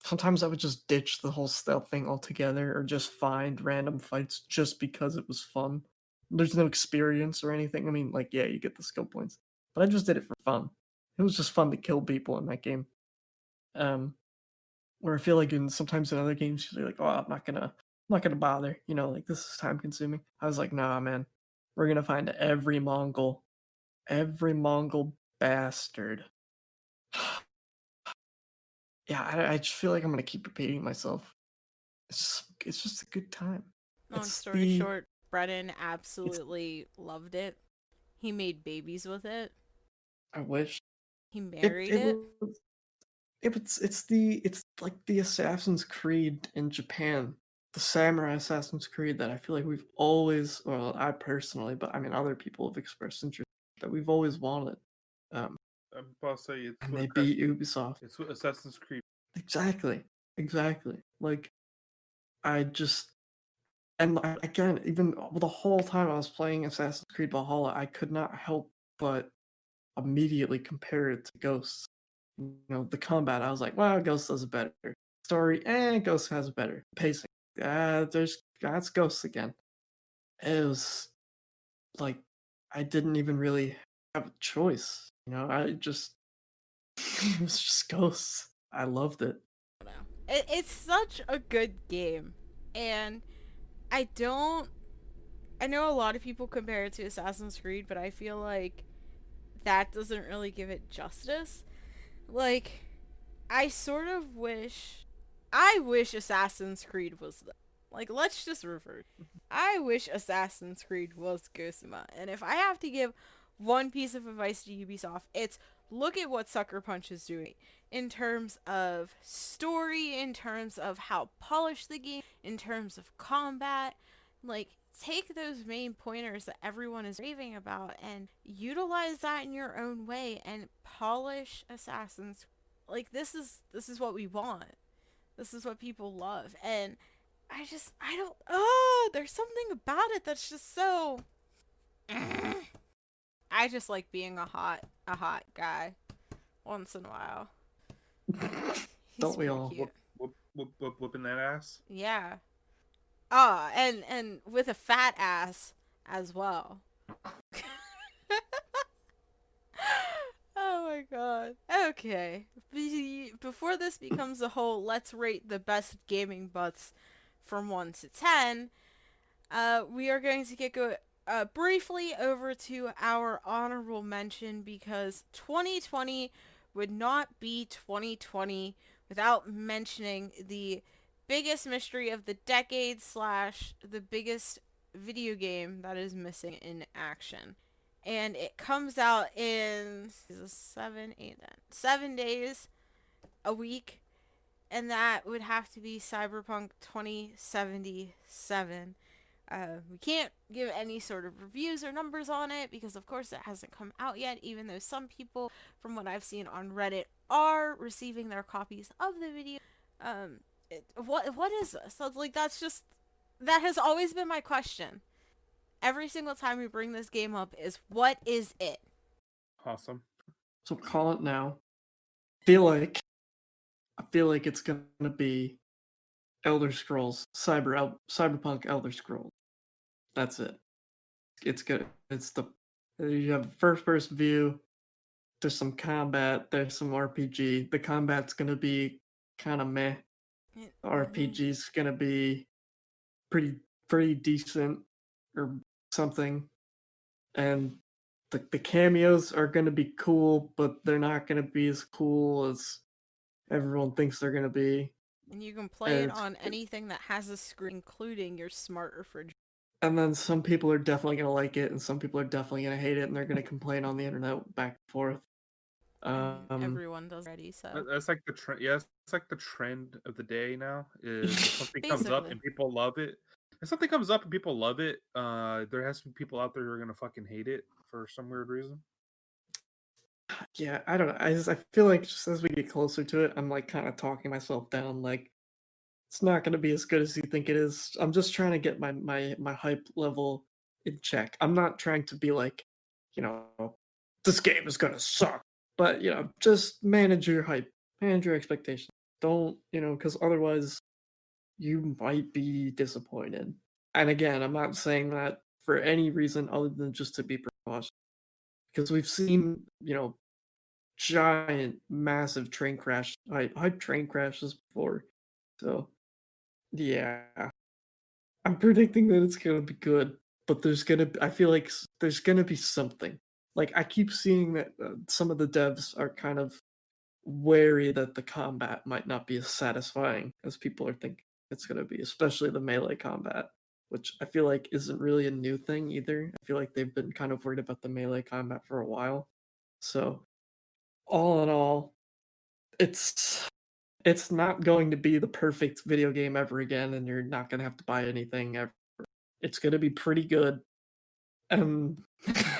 Sometimes I would just ditch the whole stealth thing altogether or just find random fights just because it was fun. There's no experience or anything. I mean, like, yeah, you get the skill points, but I just did it for fun. It was just fun to kill people in that game. Where I feel like sometimes in other games you're like, oh, I'm not gonna bother. Like this is time consuming. I was like, nah, man, we're gonna find every Mongol bastard. Yeah, I just feel like I'm gonna keep repeating myself. It's just a good time. Long It's story the short, Brennan it's absolutely loved it. He made babies with it. I wish He it married it it. was it's like the Assassin's Creed in Japan, the samurai Assassin's Creed that I feel like we've always, well, I personally, but I mean other people have expressed interest that we've always wanted. Um, I'm about to say it's and what they beat Ubisoft. it's what Assassin's Creed. Exactly, exactly. Like I just and again, even the whole time I was playing Assassin's Creed Valhalla, I could not help but immediately compare it to Ghosts. The combat, I was like, wow, Ghost does it better. Story, Ghost has it better. Pacing, that's Ghosts again. It was like I didn't even really have a choice. I just it was just Ghosts. I loved it. It's such a good game. And I don't. I know a lot of people compare it to Assassin's Creed, but I feel like that doesn't really give it justice. Like, I sort of wish. I wish Assassin's Creed was. Like, let's just reverse. I wish Assassin's Creed was Gosama. And if I have to give one piece of advice to Ubisoft, it's look at what Sucker Punch is doing in terms of story, in terms of how polished the game, in terms of combat. Like, take those main pointers that everyone is raving about and utilize that in your own way and polish Assassin's. Like, this is what we want. This is what people love. And I don't, there's something about it that's just so. I just like being a hot guy once in a while. He's Don't we pretty all? cute. Whooping that ass. Yeah. And with a fat ass as well. Oh my god. Okay. Before this becomes a whole let's rate the best gaming butts from 1 to 10, we are going to go briefly over to our honorable mention because 2020 would not be 2020 without mentioning the biggest mystery of the decade slash the biggest video game that is missing in action. And it comes out in 7 days a week, and that would have to be Cyberpunk 2077. We can't give any sort of reviews or numbers on it because, of course, it hasn't come out yet, even though some people, from what I've seen on Reddit, are receiving their copies of the video. What is this? So it's like, that has always been my question. every single time we bring this game up is, what is it? Awesome. So call it now. I feel like it's gonna be Elder Scrolls, Cyberpunk Elder Scrolls. That's it. It's good. It's the you have a first person view. There's some combat. There's some RPG. The combat's gonna be kind of meh. The RPG's gonna be pretty decent or something, and the cameos are gonna be cool, but they're not gonna be as cool as everyone thinks they're gonna be. And you can play it And, on anything that has a screen, including your smart refrigerator. and then some people are definitely gonna like it, and some people are definitely gonna hate it, and they're gonna complain on the internet back and forth. I mean, Um, everyone does already, so. That's like the trend. Yeah, it's like the trend of the day now. Is if something comes up Basically. and people love it. If something comes up and people love it, there has to be people out there who are gonna fucking hate it for some weird reason. yeah, I don't know. I feel like just as we get closer to it, I'm like kind of talking myself down. Like it's not gonna be as good as you think it is. I'm just trying to get my hype level in check. I'm not trying to be like, you know, this game is gonna suck. But just manage your hype, manage your expectations. Don't because otherwise you might be disappointed. And again, I'm not saying that for any reason other than just to be precautious, because we've seen giant, massive train crash, hype train crashes before. So yeah, I'm predicting that it's gonna be good, but I feel like there's gonna be something. Like I keep seeing that some of the devs are kind of wary that the combat might not be as satisfying as people are thinking it's gonna be, especially the melee combat, which I feel like isn't really a new thing either. I feel like they've been kind of worried about the melee combat for a while. So all in all, it's not going to be the perfect video game ever again, and you're not gonna have to buy anything ever. It's gonna be pretty good, and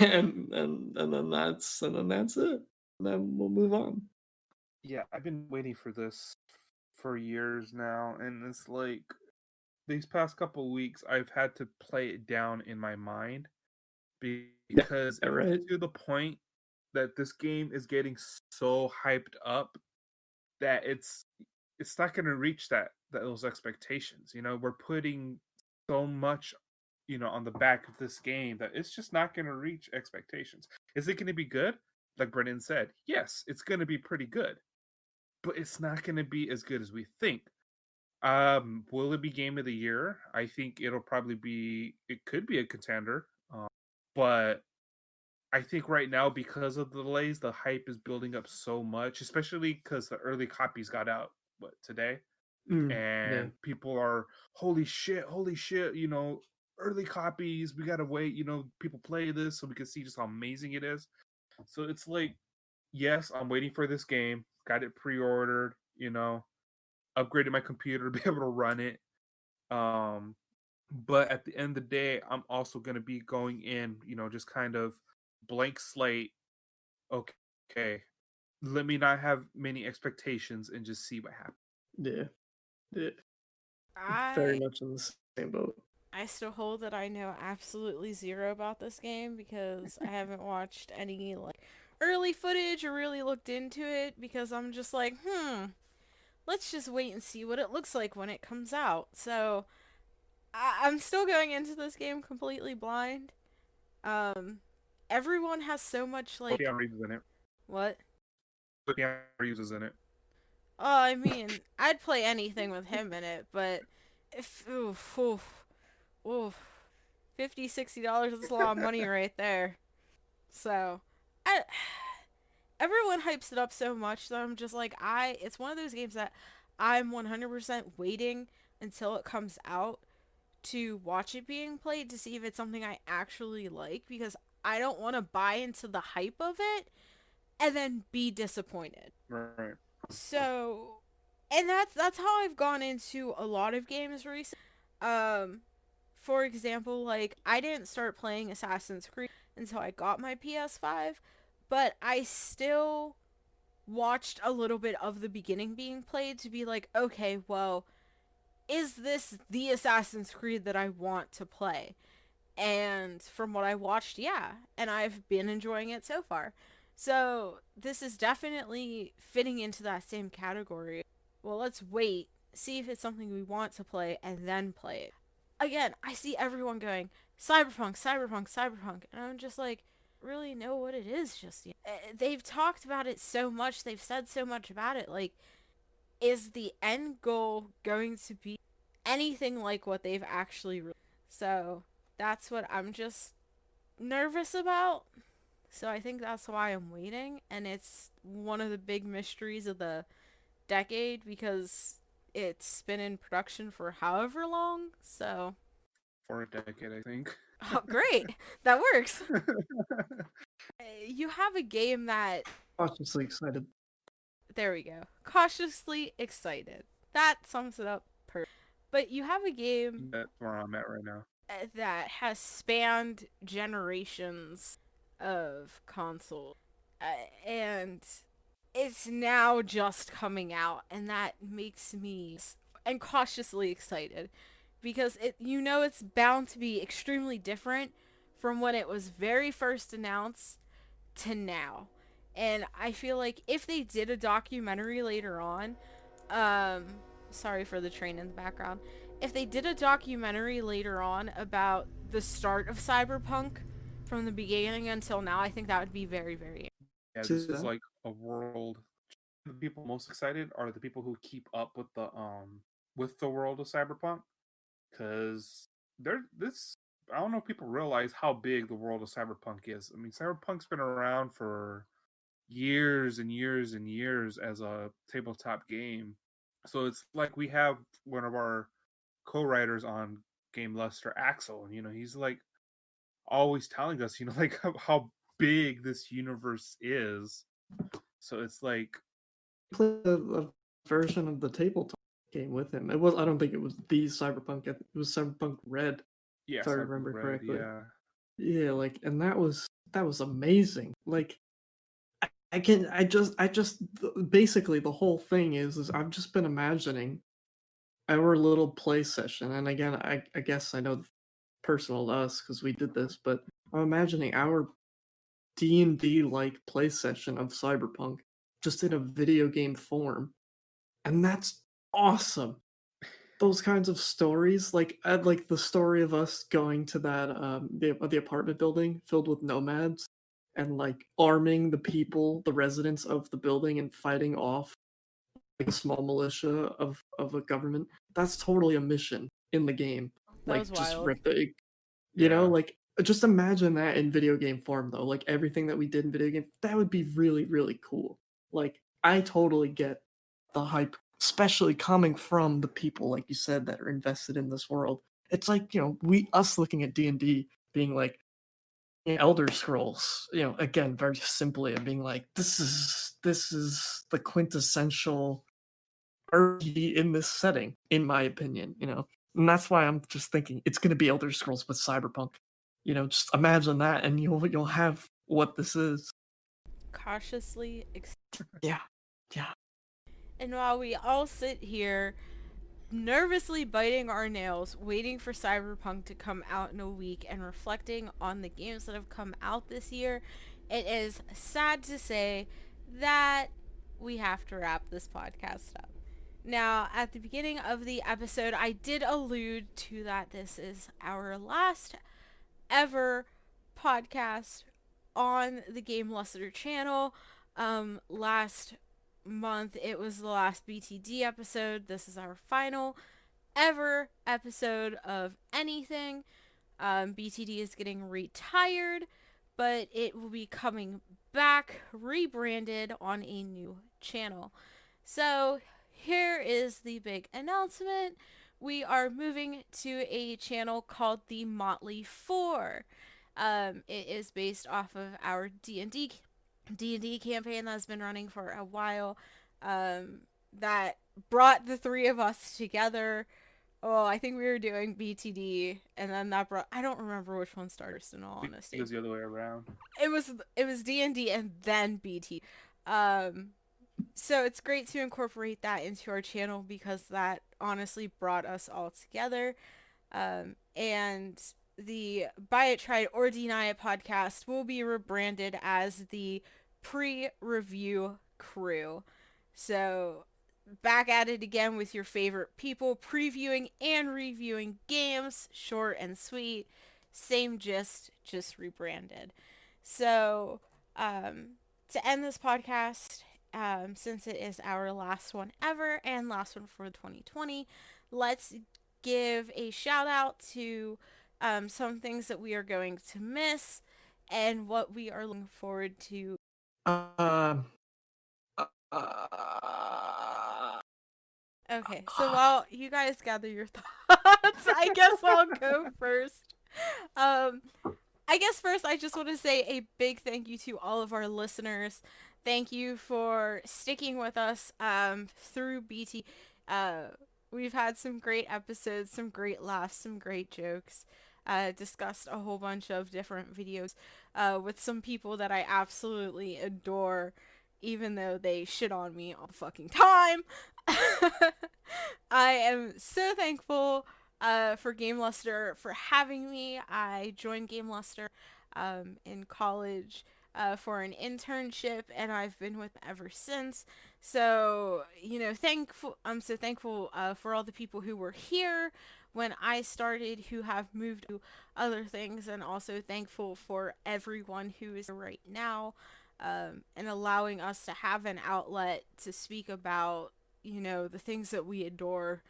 and then that's it. And then we'll move on. Yeah, I've been waiting for this for years now, and it's like these past couple weeks I've had to play it down in my mind because Yeah, right. to the point that this game is getting so hyped up that it's not going to reach those expectations. We're putting so much on the back of this game that it's just not going to reach expectations. Is it going to be good? Like Brennan said, yes, it's going to be pretty good, but it's not going to be as good as we think. Will it be game of the year? I think it could be a contender. But I think right now, because of the delays, the hype is building up so much, especially because the early copies got out today, Yeah. and people are holy shit, early copies. We gotta wait. People play this so we can see just how amazing it is. So it's like, yes, I'm waiting for this game. Got it pre-ordered. Upgraded my computer to be able to run it. But at the end of the day, I'm also going to be going in, just kind of blank slate. Okay, let me not have many expectations and just see what happens. Yeah. Yeah. Very I much in the same boat. I still hold that I know absolutely zero about this game because I haven't watched any like early footage or really looked into it because I'm just like, let's just wait and see what it looks like when it comes out. So I'm still going into this game completely blind. Um, Everyone has so much like Keanu Reeves is in it. what? Keanu Reeves is in it. Oh, I mean, I'd play anything with him in it, but if oof, $50-$60, that's a lot of money right there. So, I everyone hypes it up so much that I'm just like, it's one of those games that I'm 100% waiting until it comes out to watch it being played to see if it's something I actually like because I don't want to buy into the hype of it and then be disappointed. Right. So, and that's how I've gone into a lot of games recently. Um, for example, like I didn't start playing Assassin's Creed until I got my PS5, but I still watched a little bit of the beginning being played to be like, okay, well, is this the Assassin's Creed that I want to play? And from what I watched, yeah, and I've been enjoying it so far. So this is definitely fitting into that same category. Well, let's wait, see if it's something we want to play, and then play it. Again, I see everyone going, Cyberpunk, Cyberpunk, Cyberpunk, and I'm just like, really know what it is just yet. They've talked about it so much, they've said so much about it. Like, is the end goal going to be anything like what they've actually released? So that's what I'm just nervous about. So I think that's why I'm waiting, and it's one of the big mysteries of the decade because it's been in production for however long. So For a decade, I think. oh, great, that works. You have a game that, Cautiously excited. there we go, cautiously excited. That sums it up perfect. But you have a game That's where I'm at right now. that has spanned generations of console, and it's now just coming out, and that makes me and cautiously excited because it's bound to be extremely different from when it was very first announced to now. And I feel like if they did a documentary later on, um sorry for the train in the background. If they did a documentary later on about the start of Cyberpunk from the beginning until now, I think that would be very, very. Yeah, See this is that? like a world. The people most excited are the people who keep up with the world of Cyberpunk, because they're this. I don't know if people realize how big the world of Cyberpunk is. I mean, Cyberpunk's been around for years and years and years as a tabletop game. So it's like we have one of our co-writers on GameLuster, Axel, and he's like always telling us, like how big this universe is. So it's like, Played a version of the tabletop game with him. It was I don't think it was the Cyberpunk. It was Cyberpunk Red, yeah, if I Cyberpunk remember Red, correctly. yeah. Yeah, like, and that was amazing. Like, I just basically the whole thing is I've just been imagining our little play session, and again, I guess I know personal to us because we did this, but I'm imagining our D&D like play session of Cyberpunk just in a video game form, and that's awesome. Those kinds of stories, like I'd like the story of us going to that the apartment building filled with nomads and like arming the people, the residents of the building, and fighting off like a small militia of a government. That's totally a mission in the game. That was Like just wild. rip it, Yeah. like just imagine that in video game form though. Like everything that we did in video game, that would be really really cool. Like I totally get the hype, especially coming from the people like you said that are invested in this world. It's like, we us looking at D&D being like, Elder Scrolls, again, very simply, and being like, this is the quintessential RPG in this setting, in my opinion. And that's why I'm just thinking it's gonna be Elder Scrolls with Cyberpunk. Just imagine that, and you'll have what this is. Cautiously Yeah, yeah. and while we all sit here nervously biting our nails, waiting for Cyberpunk to come out in a week and reflecting on the games that have come out this year, it is sad to say that we have to wrap this podcast up. Now, at the beginning of the episode, I did allude to that this is our last ever podcast on the GameLuster channel. Last month it was the last BTD episode. This is our final ever episode of anything. BTD is getting retired, but it will be coming back rebranded on a new channel. So here is the big announcement. We are moving to a channel called the Motley Four. It is based off of our D&D campaign that's been running for a while. That brought the three of us together. Oh, I think we were doing BTD, and then that brought. I don't remember which one started. In all I think honesty, it was the other way around. it was D&D and then BT. Um, so it's great to incorporate that into our channel because that honestly brought us all together. And the Buy It, Try It, or Deny It podcast will be rebranded as the pre-review crew. So back at it again with your favorite people previewing and reviewing games, short and sweet, same gist, just rebranded. So to end this podcast, since it is our last one ever and last one for 2020, let's give a shout out to some things that we are going to miss and what we are looking forward to. Um. Okay, so while you guys gather your thoughts, I guess I'll go first. Um, I guess first I just want to say a big thank you to all of our listeners. Thank you for sticking with us through BT. Uh, we've had some great episodes, some great laughs, some great jokes. Discussed a whole bunch of different videos with some people that I absolutely adore, even though they shit on me all the fucking time. I am so thankful for GameLuster for having me. I joined GameLuster in college for an internship, and I've been with them ever since. So, thankful. I'm so thankful for all the people who were here when I started, who have moved to other things, and also thankful for everyone who is here right now, and allowing us to have an outlet to speak about, the things that we adore,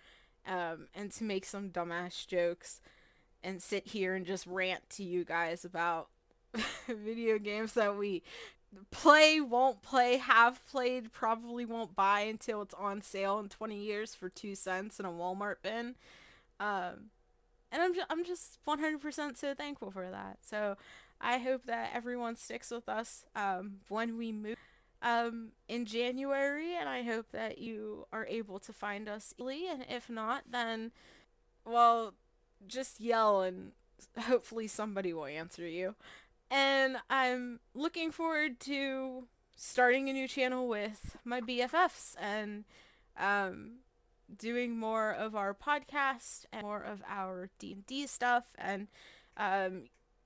and to make some dumbass jokes and sit here and just rant to you guys about video games that we play, won't play, have played, probably won't buy until it's on sale in 20 years for 2 cents in a Walmart bin. And I'm just 100% so thankful for that. So I hope that everyone sticks with us when we move in January, and I hope that you are able to find us easily. And if not, then, well, just yell and hopefully somebody will answer you. And I'm looking forward to starting a new channel with my BFFs and um, doing more of our podcast and more of our D&D stuff, and um,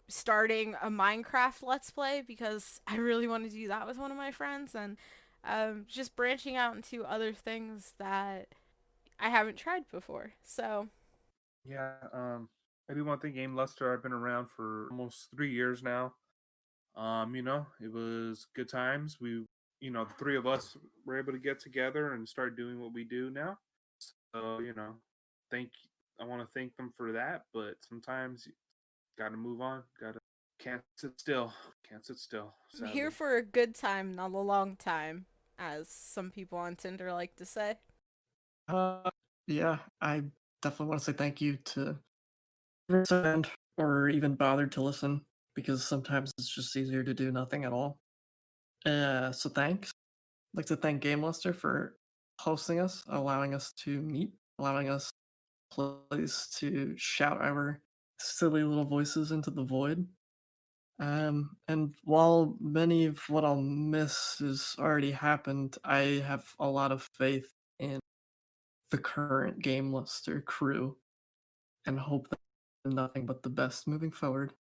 starting a Minecraft Let's Play because I really want to do that with one of my friends, and just branching out into other things that I haven't tried before. So, Yeah, I do want to thank GameLuster. I've been around for almost 3 years now. It was good times. The three of us were able to get together and start doing what we do now. So, thank I want to thank them for that, but sometimes you got to move on. Can't sit still. Can't sit still, I'm here sadly. for a good time, not a long time, as some people on Tinder like to say. Uh, yeah, I definitely want to say thank you to everyone or even bothered to listen because sometimes it's just easier to do nothing at all. So thanks. I'd like to thank GameLuster for hosting us, allowing us to meet, allowing us place to shout our silly little voices into the void. And while many of what I'll miss has already happened, I have a lot of faith in the current GameLuster crew and hope that nothing but the best moving forward.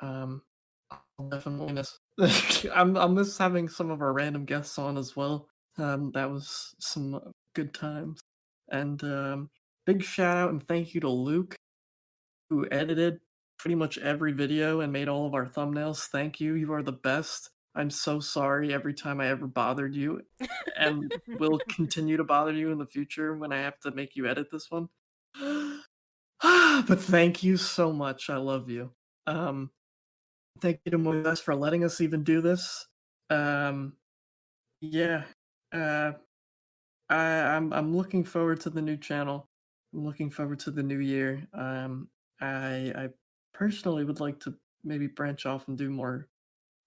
Um, I'll definitely miss. I'll miss having some of our random guests on as well. That was some good times. And big shout out and thank you to Luke, who edited pretty much every video and made all of our thumbnails. Thank you. You are the best. I'm so sorry every time I ever bothered you, and will continue to bother you in the future when I have to make you edit this one. But thank you so much. I love you. Um, Thank you to Moises for letting us even do this. Um, yeah, uh, I'm looking forward to the new channel. I'm looking forward to the new year. I personally would like to maybe branch off and do more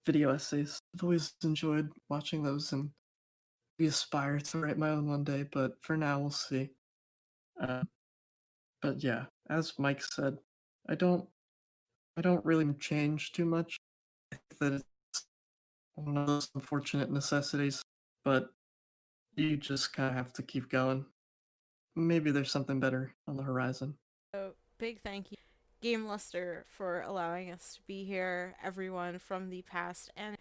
video essays. I've always enjoyed watching those and we aspire to write my own one day, but for now we'll see. Uh, but yeah, as Mike said, I don't I don't really change too much. I think that it's one of those unfortunate necessities, but you just kind of have to keep going. Maybe there's something better on the horizon. So, big thank you. GameLuster for allowing us to be here, everyone from the past, and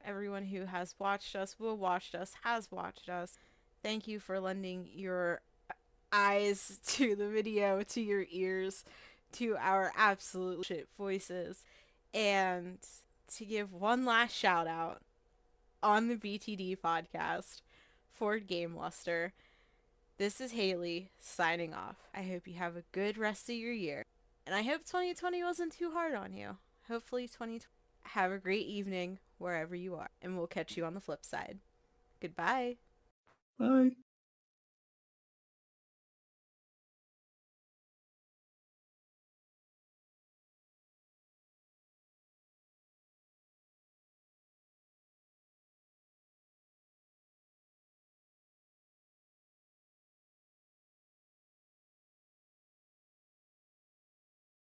everyone who has watched us, will watch us, has watched us. Thank you for lending your eyes to the video, to your ears, to our absolute shit voices, and to give one last shout out on the BTD podcast for GameLuster. This is Haley signing off. I hope you have a good rest of your year. And I hope 2020 wasn't too hard on you. Hopefully 2020. Have a great evening wherever you are. And we'll catch you on the flip side. Goodbye. Bye.